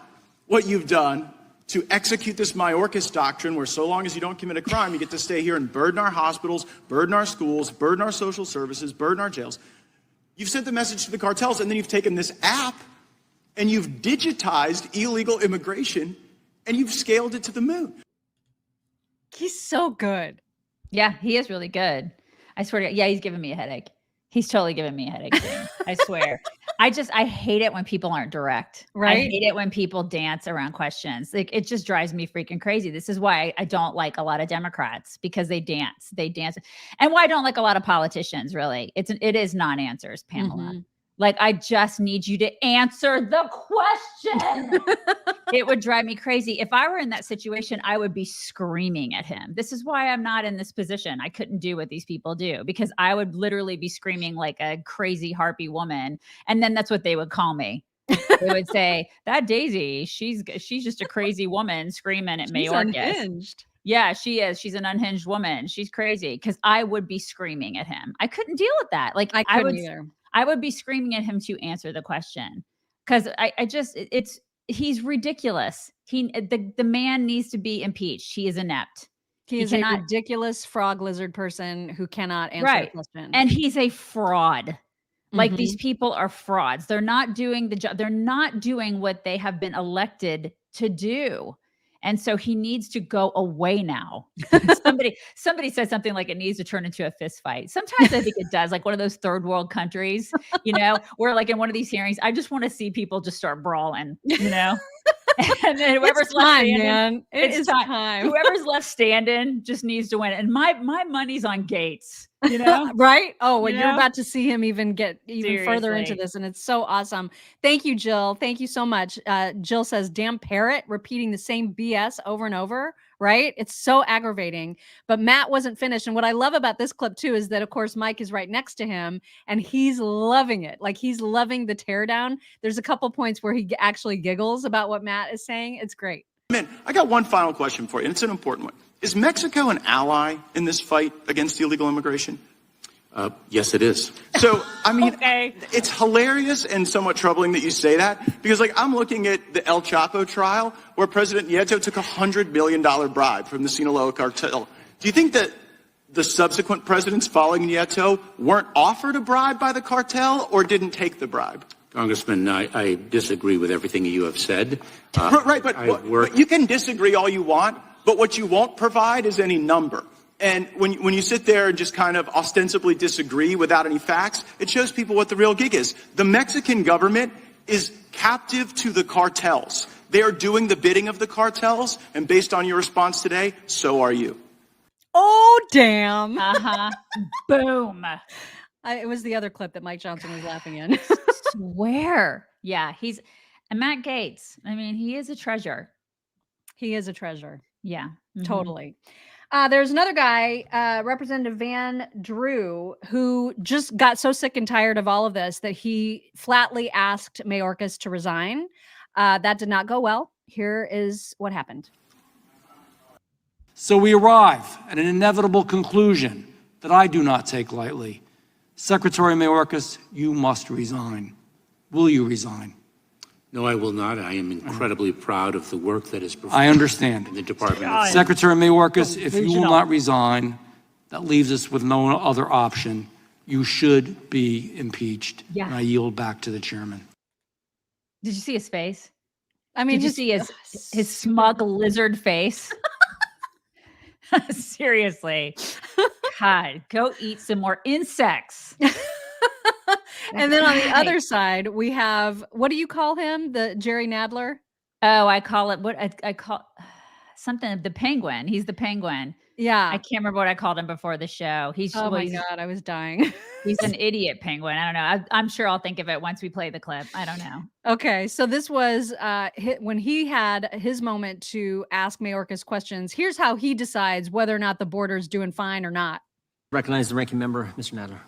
what you've done to execute this Mayorkas doctrine where so long as you don't commit a crime, you get to stay here and burden our hospitals, burden our schools, burden our social services, burden our jails. You've sent the message to the cartels and then you've taken this app and you've digitized illegal immigration and you've scaled it to the moon. He's so good. Yeah, he is really good. I swear to God. Yeah, he's giving me a headache. He's totally giving me a headache. Jane. I swear. I hate it when people aren't direct. Right? I hate it when people dance around questions. Like, it just drives me freaking crazy. This is why I don't like a lot of Democrats, because they dance. And why I don't like a lot of politicians, really. It is non-answers, Pamela. Mm-hmm. Like, I just need you to answer the question. It would drive me crazy. If I were in that situation, I would be screaming at him. This is why I'm not in this position. I couldn't do what these people do, because I would literally be screaming like a crazy harpy woman. And then that's what they would call me. They would say, that Daisy, she's just a crazy woman screaming at Mayorkas. Unhinged. Yeah, she is. She's an unhinged woman. She's crazy. Because I would be screaming at him. I couldn't deal with that. Like, I couldn't either. I would be screaming at him to answer the question, because it's he's ridiculous. The man needs to be impeached. He is inept. He is a ridiculous frog lizard person who cannot answer a question. And he's a fraud. Like these people are frauds. They're not doing the job. They're not doing what they have been elected to do. And so he needs to go away now. somebody said something like it needs to turn into a fist fight. Sometimes I think it does, like one of those third world countries, where like in one of these hearings, I just want to see people just start brawling, And then whoever's left standing, man. It's time. Whoever's left standing just needs to win. And my money's on Gates, right? Oh, and you're about to see him get further into this. And it's so awesome. Thank you, Jill. Thank you so much. Jill says, damn parrot repeating the same BS over and over. Right? It's so aggravating. But Matt wasn't finished. And what I love about this clip too is that, of course, Mike is right next to him and he's loving it. Like he's loving the teardown. There's a couple points where he actually giggles about what Matt is saying. It's great. Man, I got one final question for you, and it's an important one. Is Mexico an ally in this fight against illegal immigration? Yes, it is. So, I mean, It's hilarious and somewhat troubling that you say that because, like, I'm looking at the El Chapo trial where President Nieto took a $100 million bribe from the Sinaloa cartel. Do you think that the subsequent presidents following Nieto weren't offered a bribe by the cartel or didn't take the bribe? Congressman, I disagree with everything you have said. Right, but you can disagree all you want, but what you won't provide is any number. And when you sit there and just kind of ostensibly disagree without any facts, it shows people what the real gig is. The Mexican government is captive to the cartels. They are doing the bidding of the cartels, and based on your response today, so are you. Oh, damn. Boom. It was the other clip that Mike Johnson was laughing in. Swear. Yeah, and Matt Gaetz. I mean, he is a treasure. He is a treasure. Yeah, totally. There's another guy, Representative Van Drew, who just got so sick and tired of all of this that he flatly asked Mayorkas to resign. That did not go well. Here is what happened. So we arrive at an inevitable conclusion that I do not take lightly. Secretary Mayorkas, you must resign. Will you resign? No, I will not. I am incredibly proud of the work that is performed. I understand. In the Department of Secretary Mayorkas, if you will not resign, that leaves us with no other option. You should be impeached. Yeah. And I yield back to the chairman. Did you see his face? I mean, did you see his smug lizard face? Seriously. God, go eat some more insects. And then on the other side, we have, what do you call him? The Jerry Nadler? Oh, I call it I call something the penguin. He's the penguin. Yeah. I can't remember what I called him before the show. Oh my God, I was dying. He's an idiot penguin. I don't know. I'm sure I'll think of it once we play the clip. I don't know. Okay. So this was when he had his moment to ask Mayorkas questions. Here's how he decides whether or not the border's doing fine or not. Recognize the ranking member, Mr. Nadler.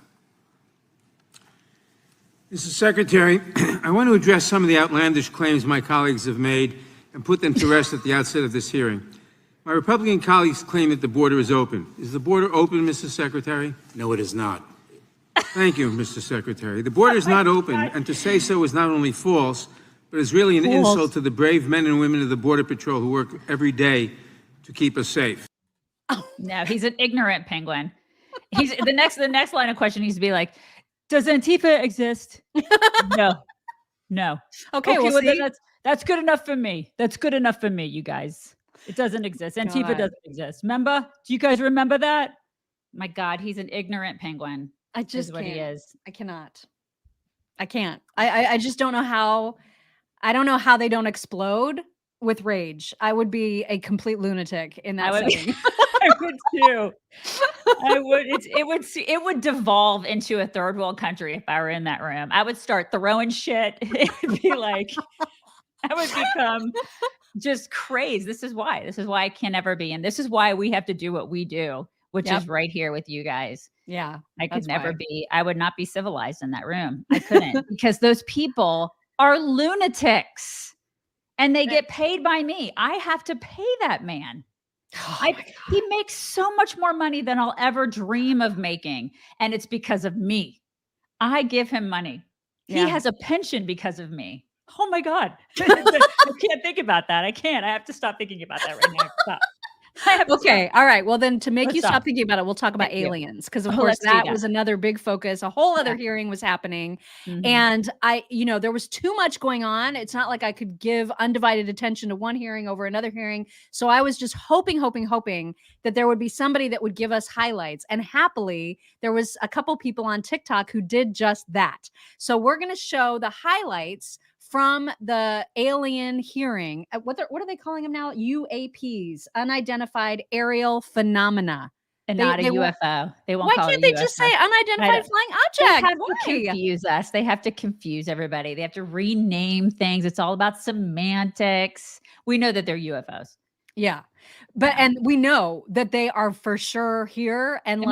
Mr. Secretary, I want to address some of the outlandish claims my colleagues have made and put them to rest at the outset of this hearing. My Republican colleagues claim that the border is open. Is the border open, Mr. Secretary? No, it is not. Thank you, Mr. Secretary. The border is not open, and to say so is not only false, but is really an insult to the brave men and women of the Border Patrol who work every day to keep us safe. Oh, no, he's an ignorant penguin. He's the next line of question needs to be like, does Antifa exist? No. Okay, well, then that's good enough for me. That's good enough for me, you guys. It doesn't exist. Antifa doesn't exist. Remember? Do you guys remember that? My God, he's an ignorant penguin. I just is what he is. I cannot. I can't. I just don't know how. I don't know how they don't explode with rage. I would be a complete lunatic in that setting. I would too. It would devolve into a third world country if I were in that room. I would start throwing shit. It'd be like I would become just crazy. This is why I can never be. And this is why we have to do what we do, which is right here with you guys. Yeah. I could never be. I would not be civilized in that room. I couldn't because those people are lunatics and they get paid by me. I have to pay that man. He makes so much more money than I'll ever dream of making. And it's because of me. I give him money. He has a pension because of me. Oh my God. I can't think about that. I can't. I have to stop thinking about that right now. Stop. Okay. All right. Well, then to make Let's you stop stop. thinking about it, we'll talk about Thank you. aliens. Because of Oh, course let's do that that. was another big focus. A whole other hearing was happening. And there was too much going on. It's not like I could give undivided attention to one hearing over another hearing. So I was just hoping that there would be somebody that would give us highlights. And happily, there was a couple people on TikTok who did just that. So we're going to show the highlights from the alien hearing. What are they calling them now? UAPs, unidentified aerial phenomena. And not a UFO. They won't Why call it can't they UFO. just say unidentified flying They object? have to confuse us. They have to confuse everybody. They have to rename things. It's all about semantics. We know that they're UFOs. Yeah. And we know that they are for sure here. And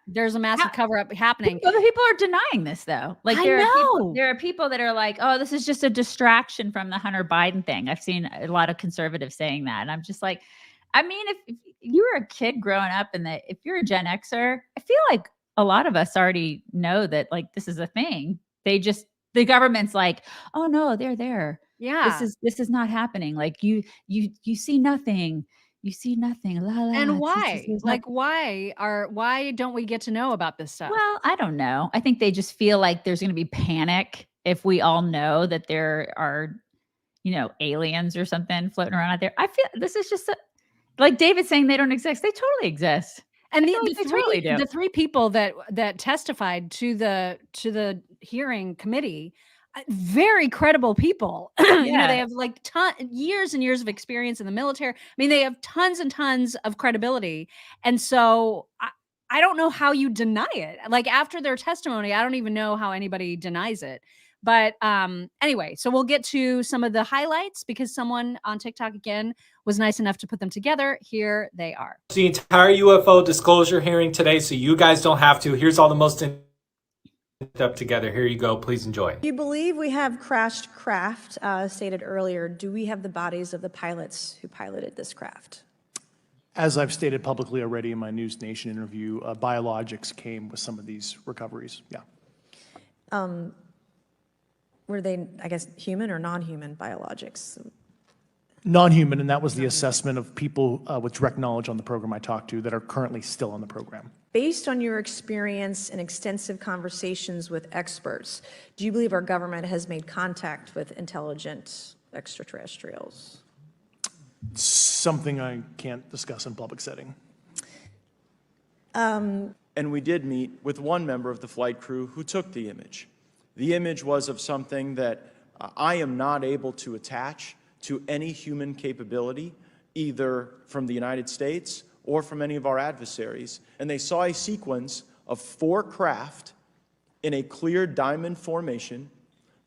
there's a massive cover up happening. Other people are denying this though. Like there are people that are like, oh, this is just a distraction from the Hunter Biden thing. I've seen a lot of conservatives saying that. And I'm just like, I mean, if you were a kid growing up if you're a Gen Xer, I feel like a lot of us already know that like this is a thing. The government's like, oh no, they're there. Yeah. This is not happening. Like you see nothing. You see nothing. La, la, and why? Why don't we get to know about this stuff? Well, I don't know. I think they just feel like there's going to be panic if we all know that there are, aliens or something floating around out there. I feel this is just like David saying they don't exist. They totally exist. And the three people that testified to the hearing committee, very credible people. They have like years and years of experience in the military. I mean, they have tons and tons of credibility. And so I don't know how you deny it. Like after their testimony, I don't even know how anybody denies it. But anyway, so we'll get to some of the highlights because someone on TikTok again was nice enough to put them together. Here they are. The entire UFO disclosure hearing today, so you guys don't have to. Here's all the most up together. Here you go. Please enjoy. You believe we have crashed craft, stated earlier. Do we have the bodies of the pilots who piloted this craft? As I've stated publicly already in my News Nation interview, biologics came with some of these recoveries. Yeah. Were they, I guess, human or non-human biologics? Non-human, and that was the assessment of people with direct knowledge on the program I talked to that are currently still on the program. Based on your experience and extensive conversations with experts, do you believe our government has made contact with intelligent extraterrestrials? Something I can't discuss in public setting. And we did meet with one member of the flight crew who took the image. The image was of something that I am not able to attach to any human capability, either from the United States or from any of our adversaries. And they saw a sequence of 4 craft in a clear diamond formation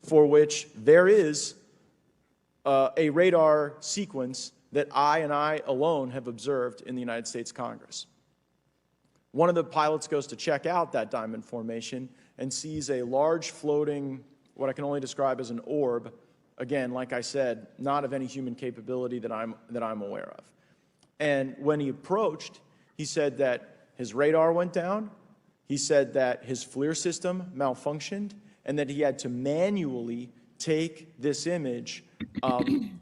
for which there is a radar sequence that I alone have observed in the United States Congress. One of the pilots goes to check out that diamond formation and sees a large floating, what I can only describe as an orb. Again, like I said, not of any human capability that I'm aware of. And when he approached, he said that his radar went down, he said that his FLIR system malfunctioned, and that he had to manually take this image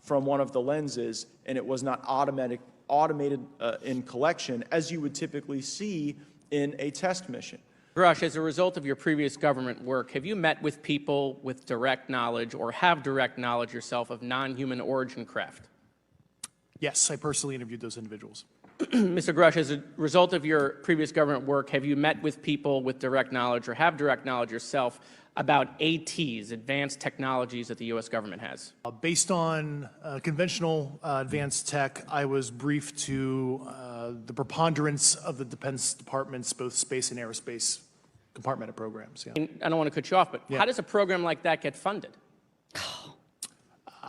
from one of the lenses, and it was not automated in collection, as you would typically see in a test mission. Grush, as a result of your previous government work, have you met with people with direct knowledge or have direct knowledge yourself of non-human origin craft? Yes, I personally interviewed those individuals. Mr. Grush, as a result of your previous government work, have you met with people with direct knowledge or have direct knowledge yourself about ATs, advanced technologies that the U.S. government has? Based on conventional advanced tech, I was briefed to the preponderance of the Defense Department's both space and aerospace compartmented programs. Yeah. I don't want to cut you off, but how does a program like that get funded?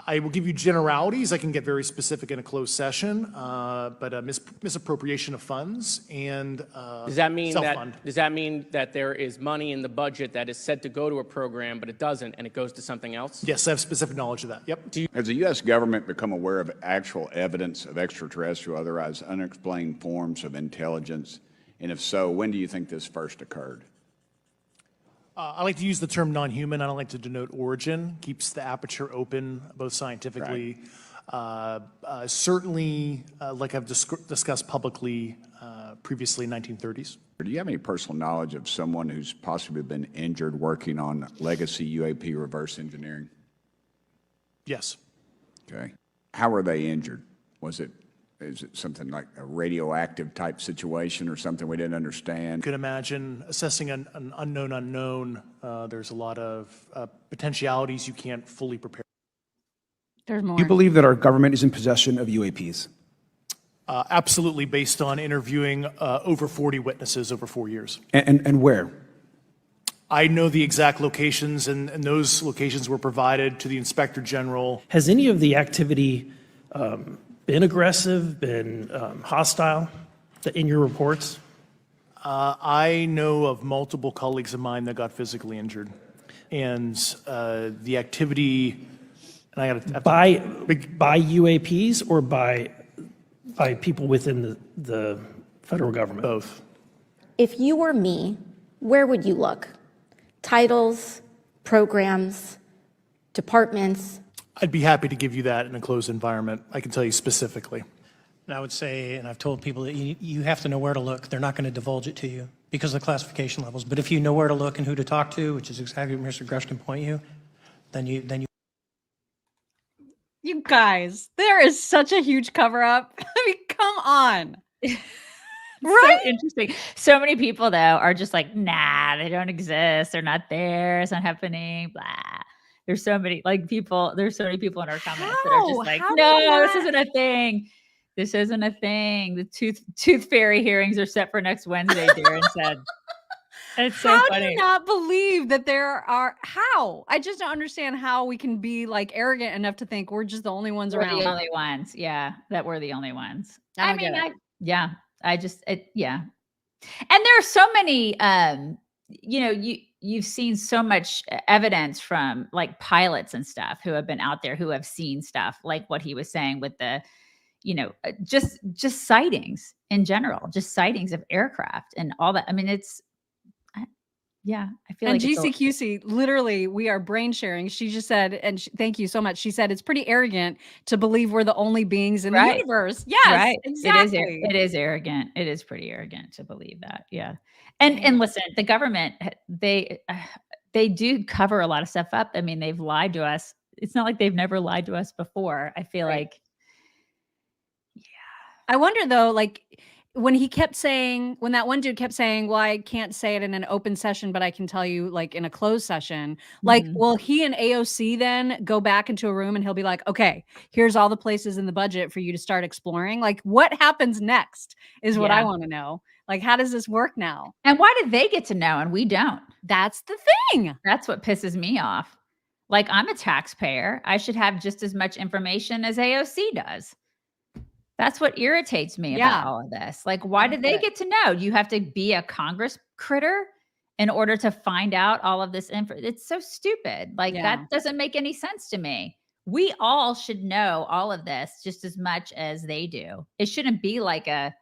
I will give you generalities. I can get very specific in a closed session, but misappropriation of funds and does that mean self-fund. does that mean that there is money in the budget that is said to go to a program, but it doesn't, and it goes to something else? Yes, I have specific knowledge of that. Yep. Has the U.S. government become aware of actual evidence of extraterrestrial, otherwise unexplained forms of intelligence? And if so, when do you think this first occurred? I like to use the term non-human. I don't like to denote origin. Keeps the aperture open, both scientifically. Certainly, like I've discussed publicly previously, 1930s. Do you have any personal knowledge of someone who's possibly been injured working on legacy UAP reverse engineering? Yes. Okay. How were they injured? Is it something like a radioactive type situation or something we didn't understand? You can imagine assessing an unknown unknown. There's a lot of potentialities you can't fully prepare. There's more. Do you believe that our government is in possession of UAPs? Absolutely, based on interviewing over 40 witnesses over 4 years. And where? I know the exact locations, and those locations were provided to the Inspector General. Has any of the activity been aggressive, been hostile in your reports? I know of multiple colleagues of mine that got physically injured. And the activity, and I got by UAPs or by people within the federal government? Both. If you were me, where would you look? Titles, programs, departments? I'd be happy to give you that in a closed environment. I can tell you specifically. And I would say, and I've told people that you have to know where to look. They're not going to divulge it to you because of the classification levels. But if you know where to look and who to talk to, which is exactly what Mr. Grush can point you, then you. You guys, there is such a huge cover up. I mean, come on. Right? So interesting. So many people though are just like, nah, they don't exist. They're not there. It's not happening. Blah. There's so many people. There's so many people in our comments that are just like, no, this isn't a thing. This isn't a thing. The tooth fairy hearings are set for next Wednesday, Darren said. It's so funny. How do you not believe that there are, how? I just don't understand how we can be like arrogant enough to think we're just the only ones around. We're the only ones. Yeah. That we're the only ones. Yeah. And there are so many, you've seen so much evidence from like pilots and stuff who have been out there who have seen stuff like what he was saying with the, just sightings in general, just sightings of aircraft and all that. I mean, I feel and like GCQC, literally, we are brain sharing. She just said, and thank you so much. She said it's pretty arrogant to believe we're the only beings in the universe. Yes, right. Exactly. It is arrogant. It is pretty arrogant to believe that. Yeah. And listen, the government, they do cover a lot of stuff up. I mean, they've lied to us. It's not like they've never lied to us before. I feel like, I wonder though, like, when that one dude kept saying, well, I can't say it in an open session, but I can tell you like in a closed session, like, will he and AOC then go back into a room and he'll be like, okay, here's all the places in the budget for you to start exploring. Like what happens next is what I want to know. Like, how does this work now? And why did they get to know and we don't? That's the thing. That's what pisses me off. Like I'm a taxpayer. I should have just as much information as AOC does. That's what irritates me about all of this. Like, why did they get to know? You have to be a Congress critter in order to find out all of this info. It's so stupid. Like that doesn't make any sense to me. We all should know all of this just as much as they do. It shouldn't be like a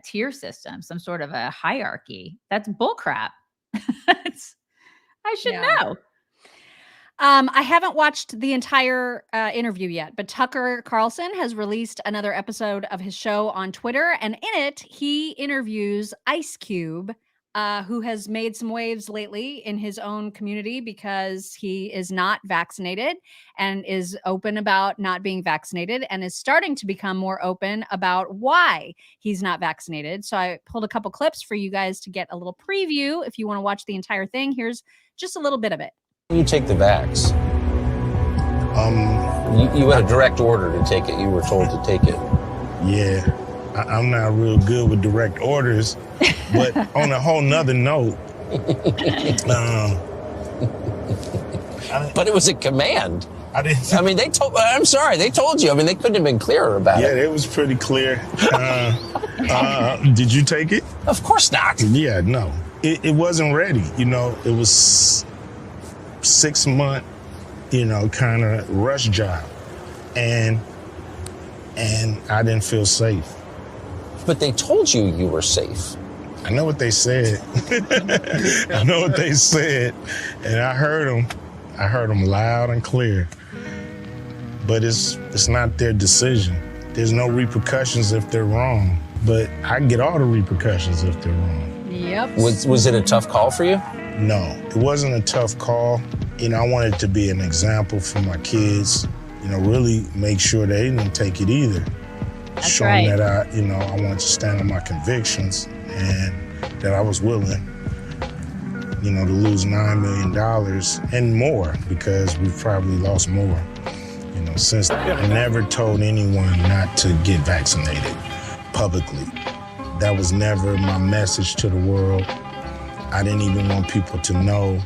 tier system, some sort of a hierarchy. That's bullcrap. I should know. I haven't watched the entire interview yet, but Tucker Carlson has released another episode of his show on Twitter. And in it, he interviews Ice Cube, who has made some waves lately in his own community because he is not vaccinated and is open about not being vaccinated and is starting to become more open about why he's not vaccinated. So I pulled a couple clips for you guys to get a little preview. If you want to watch the entire thing, here's just a little bit of it. You take the vax. You had a direct order to take it. You were told to take it. Yeah, I'm not real good with direct orders, but on a whole nother note, but it was a command. They told you. I mean, they couldn't have been clearer about it. Yeah, it was pretty clear. Did you take it? Of course not. Yeah, no, it wasn't ready. It was 6 month, kind of rush job. And I didn't feel safe. But they told you were safe. I know what they said. I know what they said, and I heard them. I heard them loud and clear. But it's not their decision. There's no repercussions if they're wrong. But I get all the repercussions if they're wrong. Yep. Was it a tough call for you? No, it wasn't a tough call. You know, I wanted to be an example for my kids. You know, really make sure they didn't take it either. That's Showing right. that I wanted to stand on my convictions and that I was willing, you know, to lose $9 million and more, because we've probably lost more, you know, since. I never told anyone not to get vaccinated publicly. That was never my message to the world. I didn't even want people to know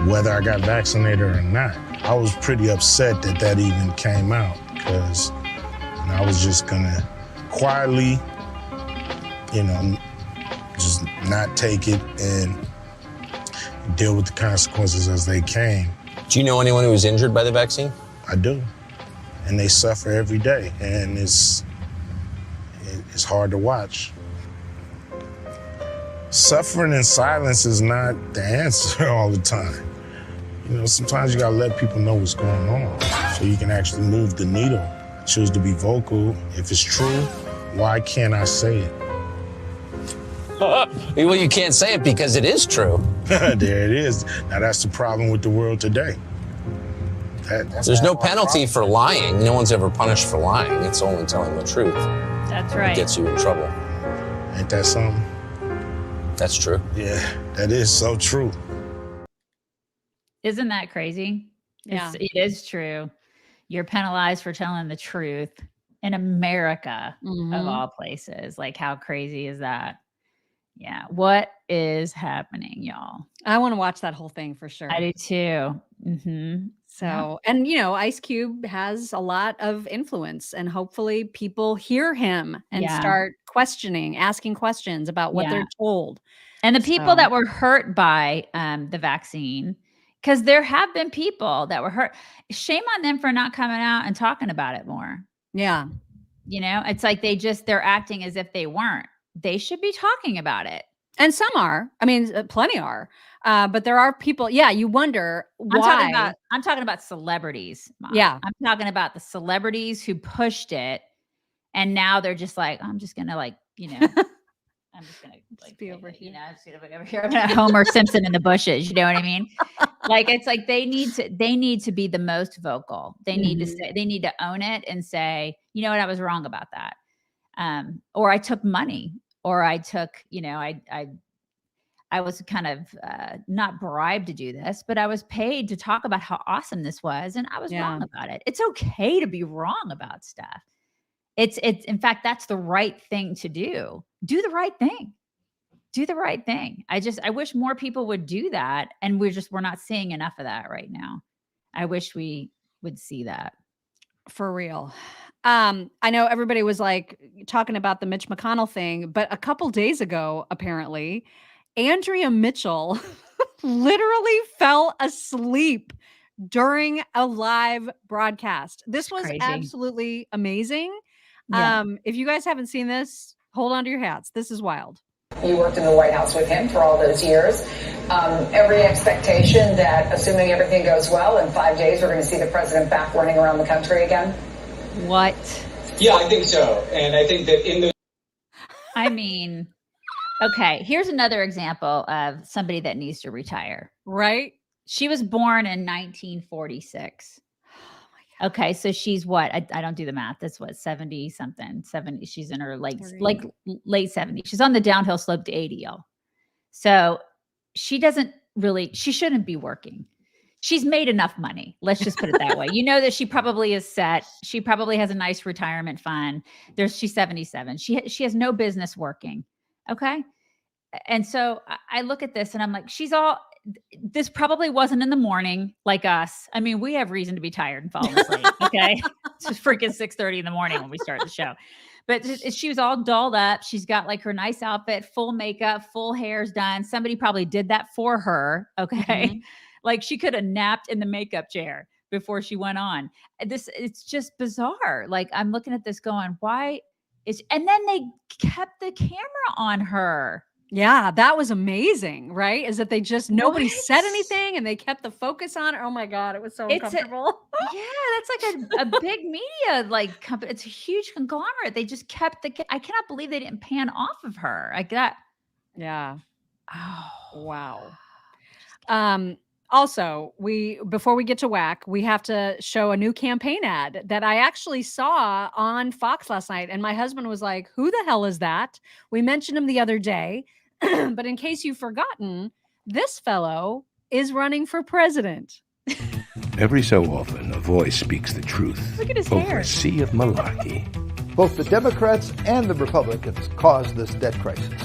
whether I got vaccinated or not. I was pretty upset that that even came out, because you know, I was just gonna quietly, you know, just not take it and deal with the consequences as they came. Do you know anyone who was injured by the vaccine? I do, and they suffer every day, and it's hard to watch. Suffering in silence is not the answer all the time. You know, sometimes you gotta let people know what's going on so you can actually move the needle. I choose to be vocal. If it's true, why can't I say it? Well, you can't say it because it is true. There it is. Now that's the problem with the world today. There's no penalty for lying. No one's ever punished for lying. It's only telling the truth. That's It right. gets you in trouble. Ain't that something? That's true. Yeah, that is so true. Isn't that crazy? Yeah. It is true. You're penalized for telling the truth in America, of Mhm. all places. Like, how crazy is that? Yeah. What is happening, y'all? I want to watch that whole thing for sure. I do too. Mm-hmm. So, and you know, Ice Cube has a lot of influence, and hopefully people hear him and Yeah. start questioning, asking questions about what Yeah. they're told. And the people So- that were hurt by the vaccine, because there have been people that were hurt. Shame on them for not coming out and talking about it more. Yeah. You know, it's like they're acting as if they weren't. They should be talking about it. And some are. I mean, plenty are. But there are people. Yeah, you wonder why. I'm talking about celebrities. Mom. Yeah. I'm talking about the celebrities who pushed it, and now they're just like, I'm just gonna I'm just gonna be over here. You know, I'm just gonna be over here. I'm gonna Homer Simpson in the bushes. You know what I mean? Like, it's like they need to be the most vocal. They need to say, they need to own it and say, you know what, I was wrong about that. Or I took money, or I took, I was kind of not bribed to do this, but I was paid to talk about how awesome this was, and I was wrong about it. It's okay to be wrong about stuff. It's in fact, that's the right thing to do. Do the right thing. Do the right thing. I wish more people would do that, and we're not seeing enough of that right now. I wish we would see that. For real. I know everybody was like talking about the Mitch McConnell thing, but a couple days ago, apparently, Andrea Mitchell literally fell asleep during a live broadcast. This was crazy. absolutely amazing. Yeah. If you guys haven't seen this, hold on to your hats. This is wild. You worked in the White House with him for all those years. Every expectation that, assuming everything goes well, in 5 days, we're going to see the president back running around the country again? What? Yeah, I think so. And I think that in the... I mean, okay, here's another example of somebody that needs to retire. Right? She was born in 1946. Okay, so she's what? I don't do the math. That's what, 70 something, 70. She's in her late 70s. She's on the downhill slope to 80, y'all. So she shouldn't be working. She's made enough money. Let's just put it that way. You know that she probably is set. She probably has a nice retirement fund. She's 77. She has no business working. Okay. And so I look at this and I'm like, this probably wasn't in the morning like us. I mean, we have reason to be tired and falling asleep. Okay. It's freaking 6:30 in the morning when we start the show. But she was all dolled up. She's got like her nice outfit, full makeup, full hair's done. Somebody probably did that for her. Okay. Mm-hmm. Like she could have napped in the makeup chair before she went on. It's just bizarre. Like I'm looking at this going, why And then they kept the camera on her. Yeah, that was amazing, right? Is that they just nobody What? said anything and they kept the focus on her. Oh my God, it was so uncomfortable. Yeah, that's like a big media like company. It's a huge conglomerate. They just kept I cannot believe they didn't pan off of her like that. Yeah. Oh wow. Also, before we get to whack, we have to show a new campaign ad that I actually saw on Fox last night. And my husband was like, who the hell is that? We mentioned him the other day. But in case you've forgotten, this fellow is running for president. Every so often, a voice speaks the truth. Look at his over hair. a sea of malarkey. Both the Democrats and the Republicans caused this debt crisis.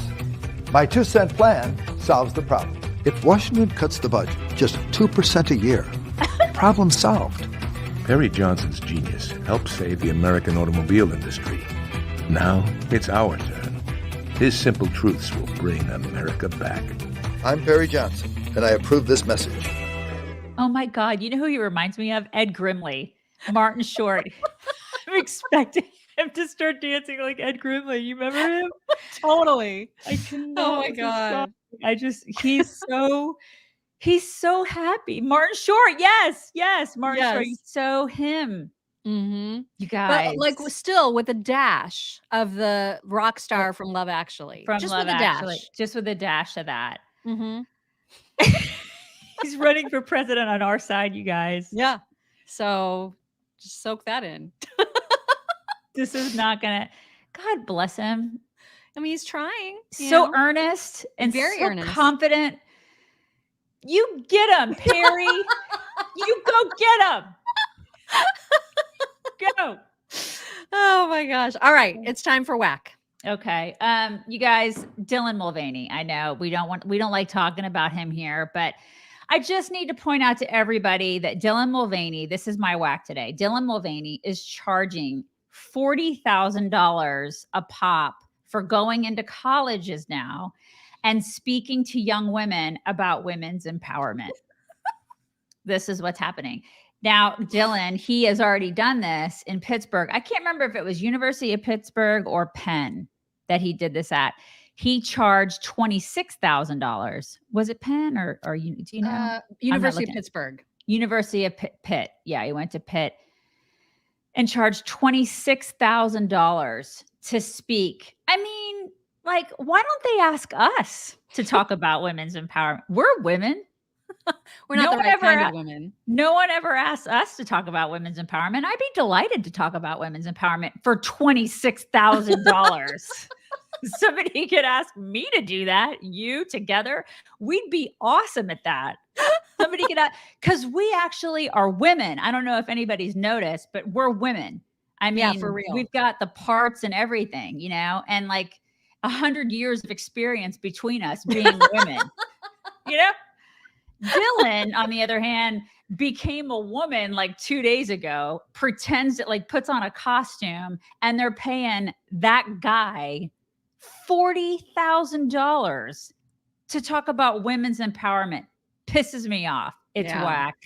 My 2-cent plan solves the problem. If Washington cuts the budget just 2% a year, problem solved. Perry Johnson's genius helped save the American automobile industry. Now it's our turn. His simple truths will bring America back. I'm Perry Johnson, and I approve this message. Oh my God. You know who he reminds me of? Ed Grimley, Martin Short. I'm expecting him to start dancing like Ed Grimley. You remember him? Totally. I cannot. Oh my God. He's so happy. Martin Short. Yes. Martin Short. Yes. He's so him. Mm-hmm. You guys. But like still with a dash of the rock star from Love Actually. From just Love with a Actually. dash. Just with a dash of that. Mm-hmm. He's running for president on our side, you guys. Yeah. So just soak that in. This is not gonna. God bless him. I mean, he's trying. So earnest and very so earnest. confident. You get him, Perry. You go get him. Go. Oh my gosh. All right. It's time for whack. Okay. You guys, Dylan Mulvaney. I know we don't like talking about him here, but I just need to point out to everybody that Dylan Mulvaney, this is my whack today. Dylan Mulvaney is charging $40,000 a pop for going into colleges now and speaking to young women about women's empowerment. This is what's happening. Now, Dylan, he has already done this in Pittsburgh. I can't remember if it was University of Pittsburgh or Penn that he did this at. He charged $26,000. Was it Penn or do you know? University of Pittsburgh. University of Pitt. Yeah, he went to Pitt and charged $26,000 to speak. I mean, like, why don't they ask us to talk about women's empowerment? We're women. We're not the right kind of women. No one ever asked us to talk about women's empowerment. I'd be delighted to talk about women's empowerment for $26,000. Somebody could ask me to do that. You together, we'd be awesome at that. Somebody could ask, because we actually are women. I don't know if anybody's noticed, but we're women. I mean, Yeah, for real. We've got the parts and everything, you know, and like 100 years of experience between us being women, you know? Dylan, on the other hand, became a woman like 2 days ago, pretends it like puts on a costume, and they're paying that guy $40,000 to talk about women's empowerment. Pisses me off. It's whack.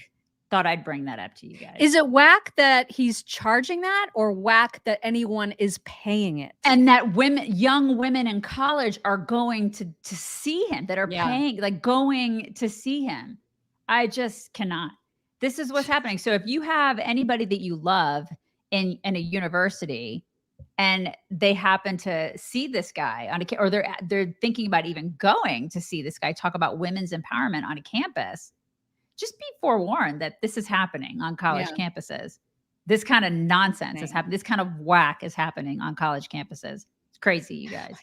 Thought I'd bring that up to you guys. Is it whack that he's charging that, or whack that anyone is paying it? And that young women in college are going to see him, that are paying, like going to see him. I just cannot. This is what's happening. So if you have anybody that you love in a university and they happen to see this guy on or they're thinking about even going to see this guy talk about women's empowerment on a campus, just be forewarned that this is happening on college campuses. This kind of nonsense is happening. This kind of whack is happening on college campuses. It's crazy, you guys.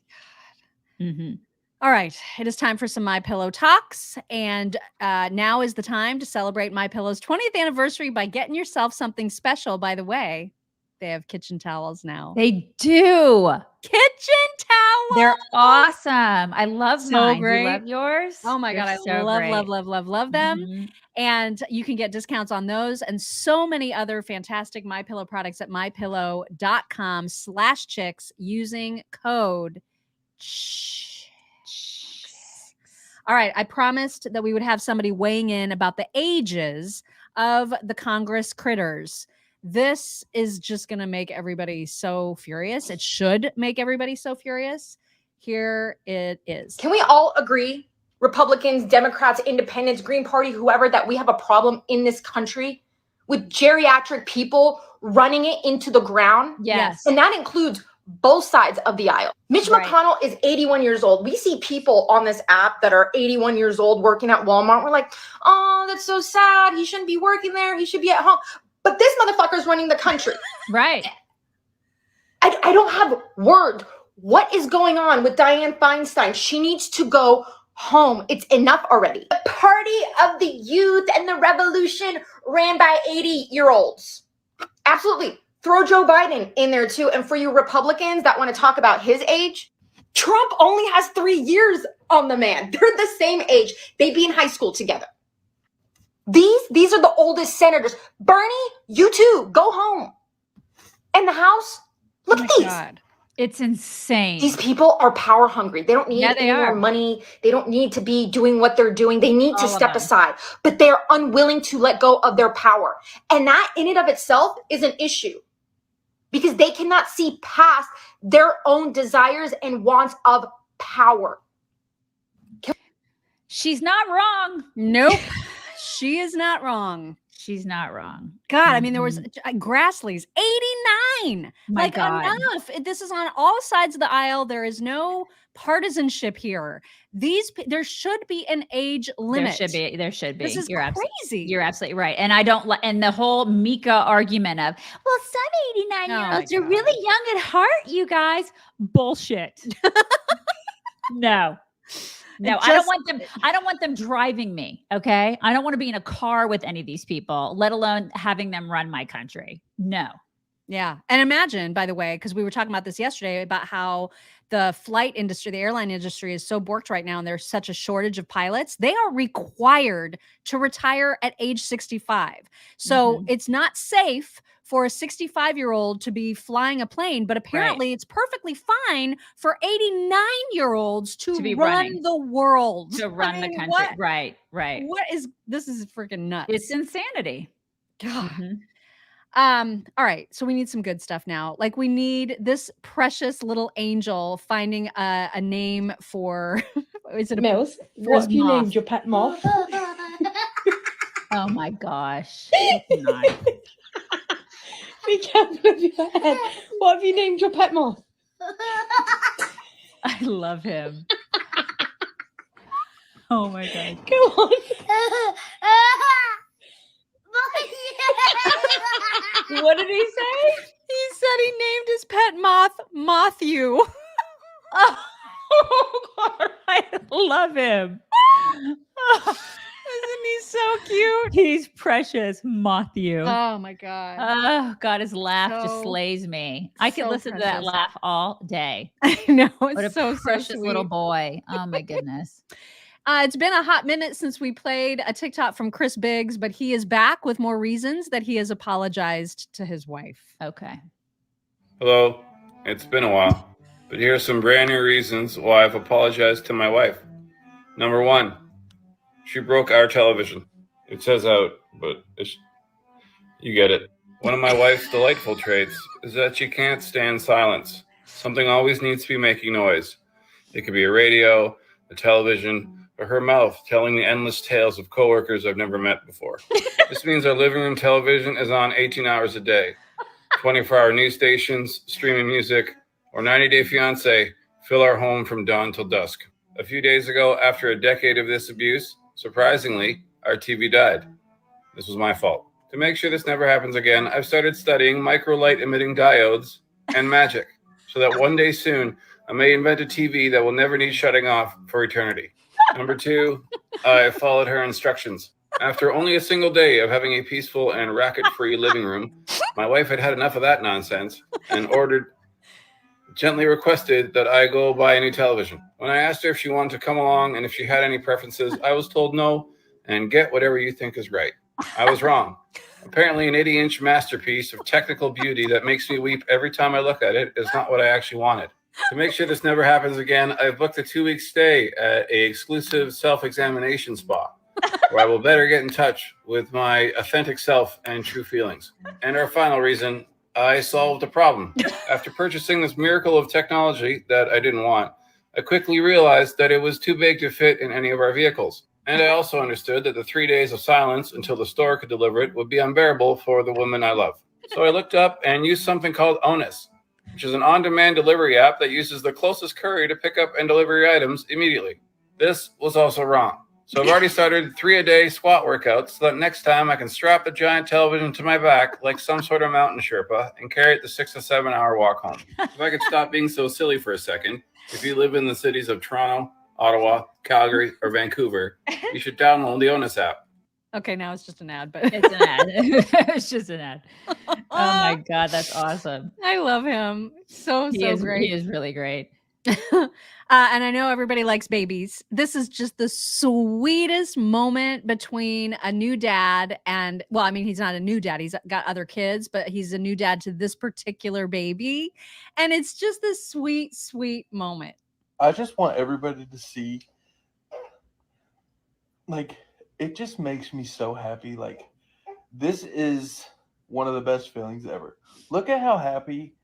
All right, it is time for some My Pillow talks, and now is the time to celebrate My Pillow's 20th anniversary by getting yourself something special. By the way, they have kitchen towels now. They do. Kitchen towels. They're awesome. I love mine. Great. You love yours? Oh my God, I so love them. Mm-hmm. And you can get discounts on those and so many other fantastic My Pillow products at mypillow.com/chicks using code CHICKS. All right, I promised that we would have somebody weighing in about the ages of the Congress critters This is just going to make everybody so furious. It should make everybody so furious. Here it is. Can we all agree, Republicans, Democrats, Independents, Green Party, whoever, that we have a problem in this country with geriatric people running it into the ground? Yes. And that includes both sides of the aisle. Mitch McConnell is 81 years old. We see people on this app that are 81 years old working at Walmart. We're like, oh, that's so sad. He shouldn't be working there. He should be at home. But this motherfucker is running the country. Right. I don't have words. What is going on with Dianne Feinstein? She needs to go home. It's enough already. The party of the youth and the revolution ran by 80-year-olds. Absolutely. Throw Joe Biden in there too. And for you Republicans that want to talk about his age, Trump only has 3 years on the man. They're the same age. They'd be in high school together. These are the oldest senators. Bernie, you too, go home. And the House, look at these. God. It's insane. These people are power hungry. They don't need any more money. They don't need to be doing what they're doing. They need to step aside, but they're unwilling to let go of their power. And that in and of itself is an issue because they cannot see past their own desires and wants of power. She's not wrong. Nope. She is not wrong. She's not wrong. God, I mean, there was Grassley's 89. My God. Enough. This is on all sides of the aisle. There is no partisanship here. There should be an age limit. There should be. This is crazy. You're absolutely right. And I don't like, and the whole Mika argument of, well, some 89-year-olds are really young at heart, you guys. Bullshit. No. No, I don't want them driving me. Okay. I don't want to be in a car with any of these people, let alone having them run my country. No. Yeah. And imagine, by the way, because we were talking about this yesterday about how the flight industry, the airline industry is so borked right now and there's such a shortage of pilots. They are required to retire at age 65. So it's not safe for a 65-year-old to be flying a plane, but apparently it's perfectly fine for 89-year-olds to be run running. The world. To run the country. What? Right. This is freaking nuts. It's insanity. God. All right. So we need some good stuff now. Like we need this precious little angel finding a name for, is it a Mills? What have you named your pet moth? Oh my gosh. It's not. Be careful of your head. What have you named your pet moth? I love him. Oh my God. Go on. What did he say? He said he named his pet moth Matthew. Oh, I love him. Isn't he so cute? He's precious, Matthew. Oh my God. Oh God, his laugh just slays me. I could listen to that laugh all day. I know. What a so precious sweet. little boy. Oh my goodness. It's been a hot minute since we played a TikTok from Chris Biggs, but he is back with more reasons that he has apologized to his wife. Okay. Hello. It's been a while, but here are some brand new reasons why I've apologized to my wife. Number one, she broke our television. It says out, but you get it. One of my wife's delightful traits is that she can't stand silence. Something always needs to be making noise. It could be a radio, a television, or her mouth telling the endless tales of coworkers I've never met before. This means our living room television is on 18 hours a day. 24-hour news stations, streaming music, or 90 Day Fiancé fill our home from dawn till dusk. A few days ago, after a decade of this abuse, surprisingly, our TV died. This was my fault. To make sure this never happens again, I've started studying microlight emitting diodes and magic, so that one day soon, I may invent a TV that will never need shutting off for eternity. Number two, I followed her instructions. After only a single day of having a peaceful and racket-free living room, my wife had enough of that nonsense and gently requested that I go buy a new television. When I asked her if she wanted to come along and if she had any preferences, I was told no and get whatever you think is right. I was wrong. Apparently an 80-inch masterpiece of technical beauty that makes me weep every time I look at it is not what I actually wanted. To make sure this never happens again, I've booked a 2-week stay at an exclusive self-examination spa. where I will better get in touch with my authentic self and true feelings. And our final reason, I solved a problem. After purchasing this miracle of technology that I didn't want, I quickly realized that it was too big to fit in any of our vehicles. And I also understood that the 3 days of silence until the store could deliver it would be unbearable for the woman I love. So I looked up and used something called Onus, which is an on-demand delivery app that uses the closest courier to pick up and deliver your items immediately. This was also wrong. So I've already started 3-a-day squat workouts so that next time I can strap the giant television to my back like some sort of mountain Sherpa and carry it the 6 to 7 hour walk home. If I could stop being so silly for a second, if you live in the cities of Toronto, Ottawa, Calgary, or Vancouver, you should download the Onus app. Okay, now it's just an ad, but It's an ad. It's just an ad. Oh my God, that's awesome. I love him. So great. He is really great. And I know everybody likes babies. This is just the sweetest moment between a new dad and, well, I mean, he's not a new dad. He's got other kids, but he's a new dad to this particular baby. And it's just this sweet, sweet moment. I just want everybody to see, like, it just makes me so happy. Like, this is one of the best feelings ever. Look at how happy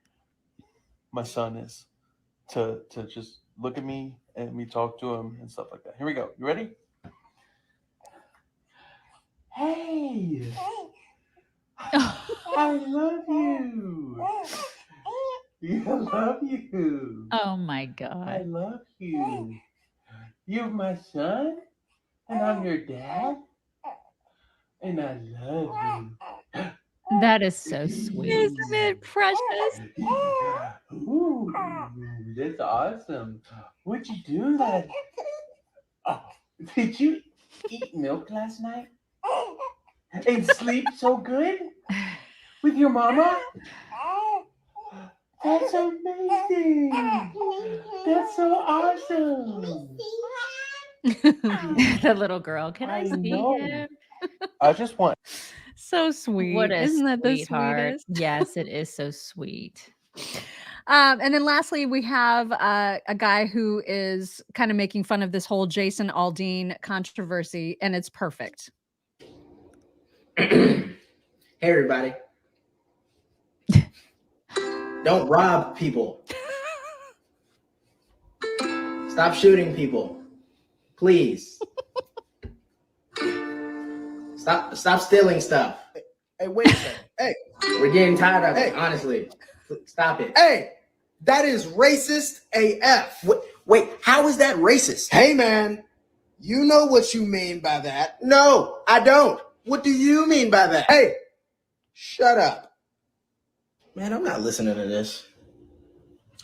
my son is to just look at me and me talk to him and stuff like that. Here we go. You ready? Hey, I love you. I love you. Oh my I God. love you. You're my son, and I'm your dad, and I love you. That is so sweet. Isn't it precious? Ooh, that's awesome. What'd you do that? Oh, did you eat milk last night? And sleep so good? With your mama? That's amazing. That's so awesome. The little girl. Can I see know. him? I just want. So sweet. What a Isn't that the sweetheart. sweetest? Yes, it is so sweet. And then lastly, we have a guy who is kind of making fun of this whole Jason Aldean controversy, and it's perfect. Hey, everybody. Don't rob people. Stop shooting people. Please. Stop stealing stuff. Hey, wait a second. Hey. We're getting tired of it, Hey. honestly. Stop it. Hey, that is racist AF. Wait, how is that racist? Hey, man, you know what you mean by that. No, I don't. What do you mean by that? Hey, shut up. Man, I'm not listening to this.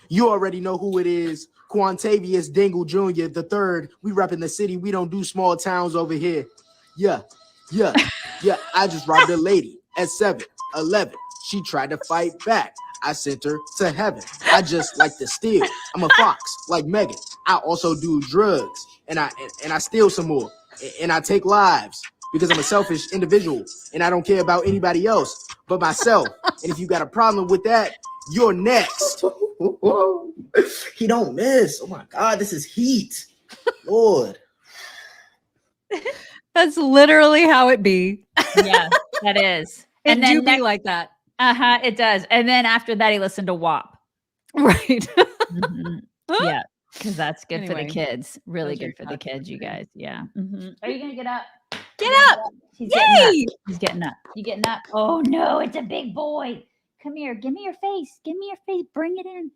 You already know who it is. Quantavious Dingle Jr. the third. We repping the city. We don't do small towns over here. Yeah. I just robbed a lady at 7-Eleven. She tried to fight back. I sent her to heaven. I just like to steal. I'm a fox like Megan. I also do drugs and I steal some more and I take lives because I'm a selfish individual and I don't care about anybody else but myself. And if you got a problem with that, you're next. He don't miss. Oh my God, this is heat. Lord. That's literally how it be. Yeah, that is. And then be like that. It does. And then after that, he listened to WAP. Right. Mhm. Yeah, because that's good for Anyway, the kids. Really those are good for the kids, you guys. Yeah. Are you gonna get up? Get up. He's getting up. Yay! He's getting up. You getting up? Oh no, it's a big boy. Come here. Give me your face. Give me your face. Bring it in.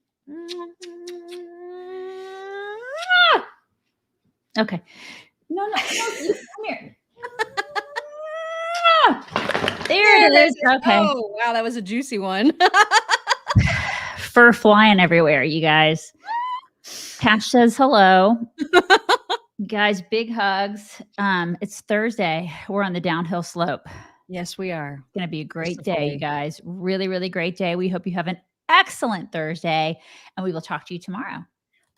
Okay. No, you, come here. There it is. Okay. Oh, wow, that was a juicy one. Fur flying everywhere, you guys. Cash says hello. You guys, big hugs. It's Thursday. We're on the downhill slope. Yes, we are. It's going to be a great day, you guys. Really, really great day. We hope you have an excellent Thursday, and we will talk to you tomorrow.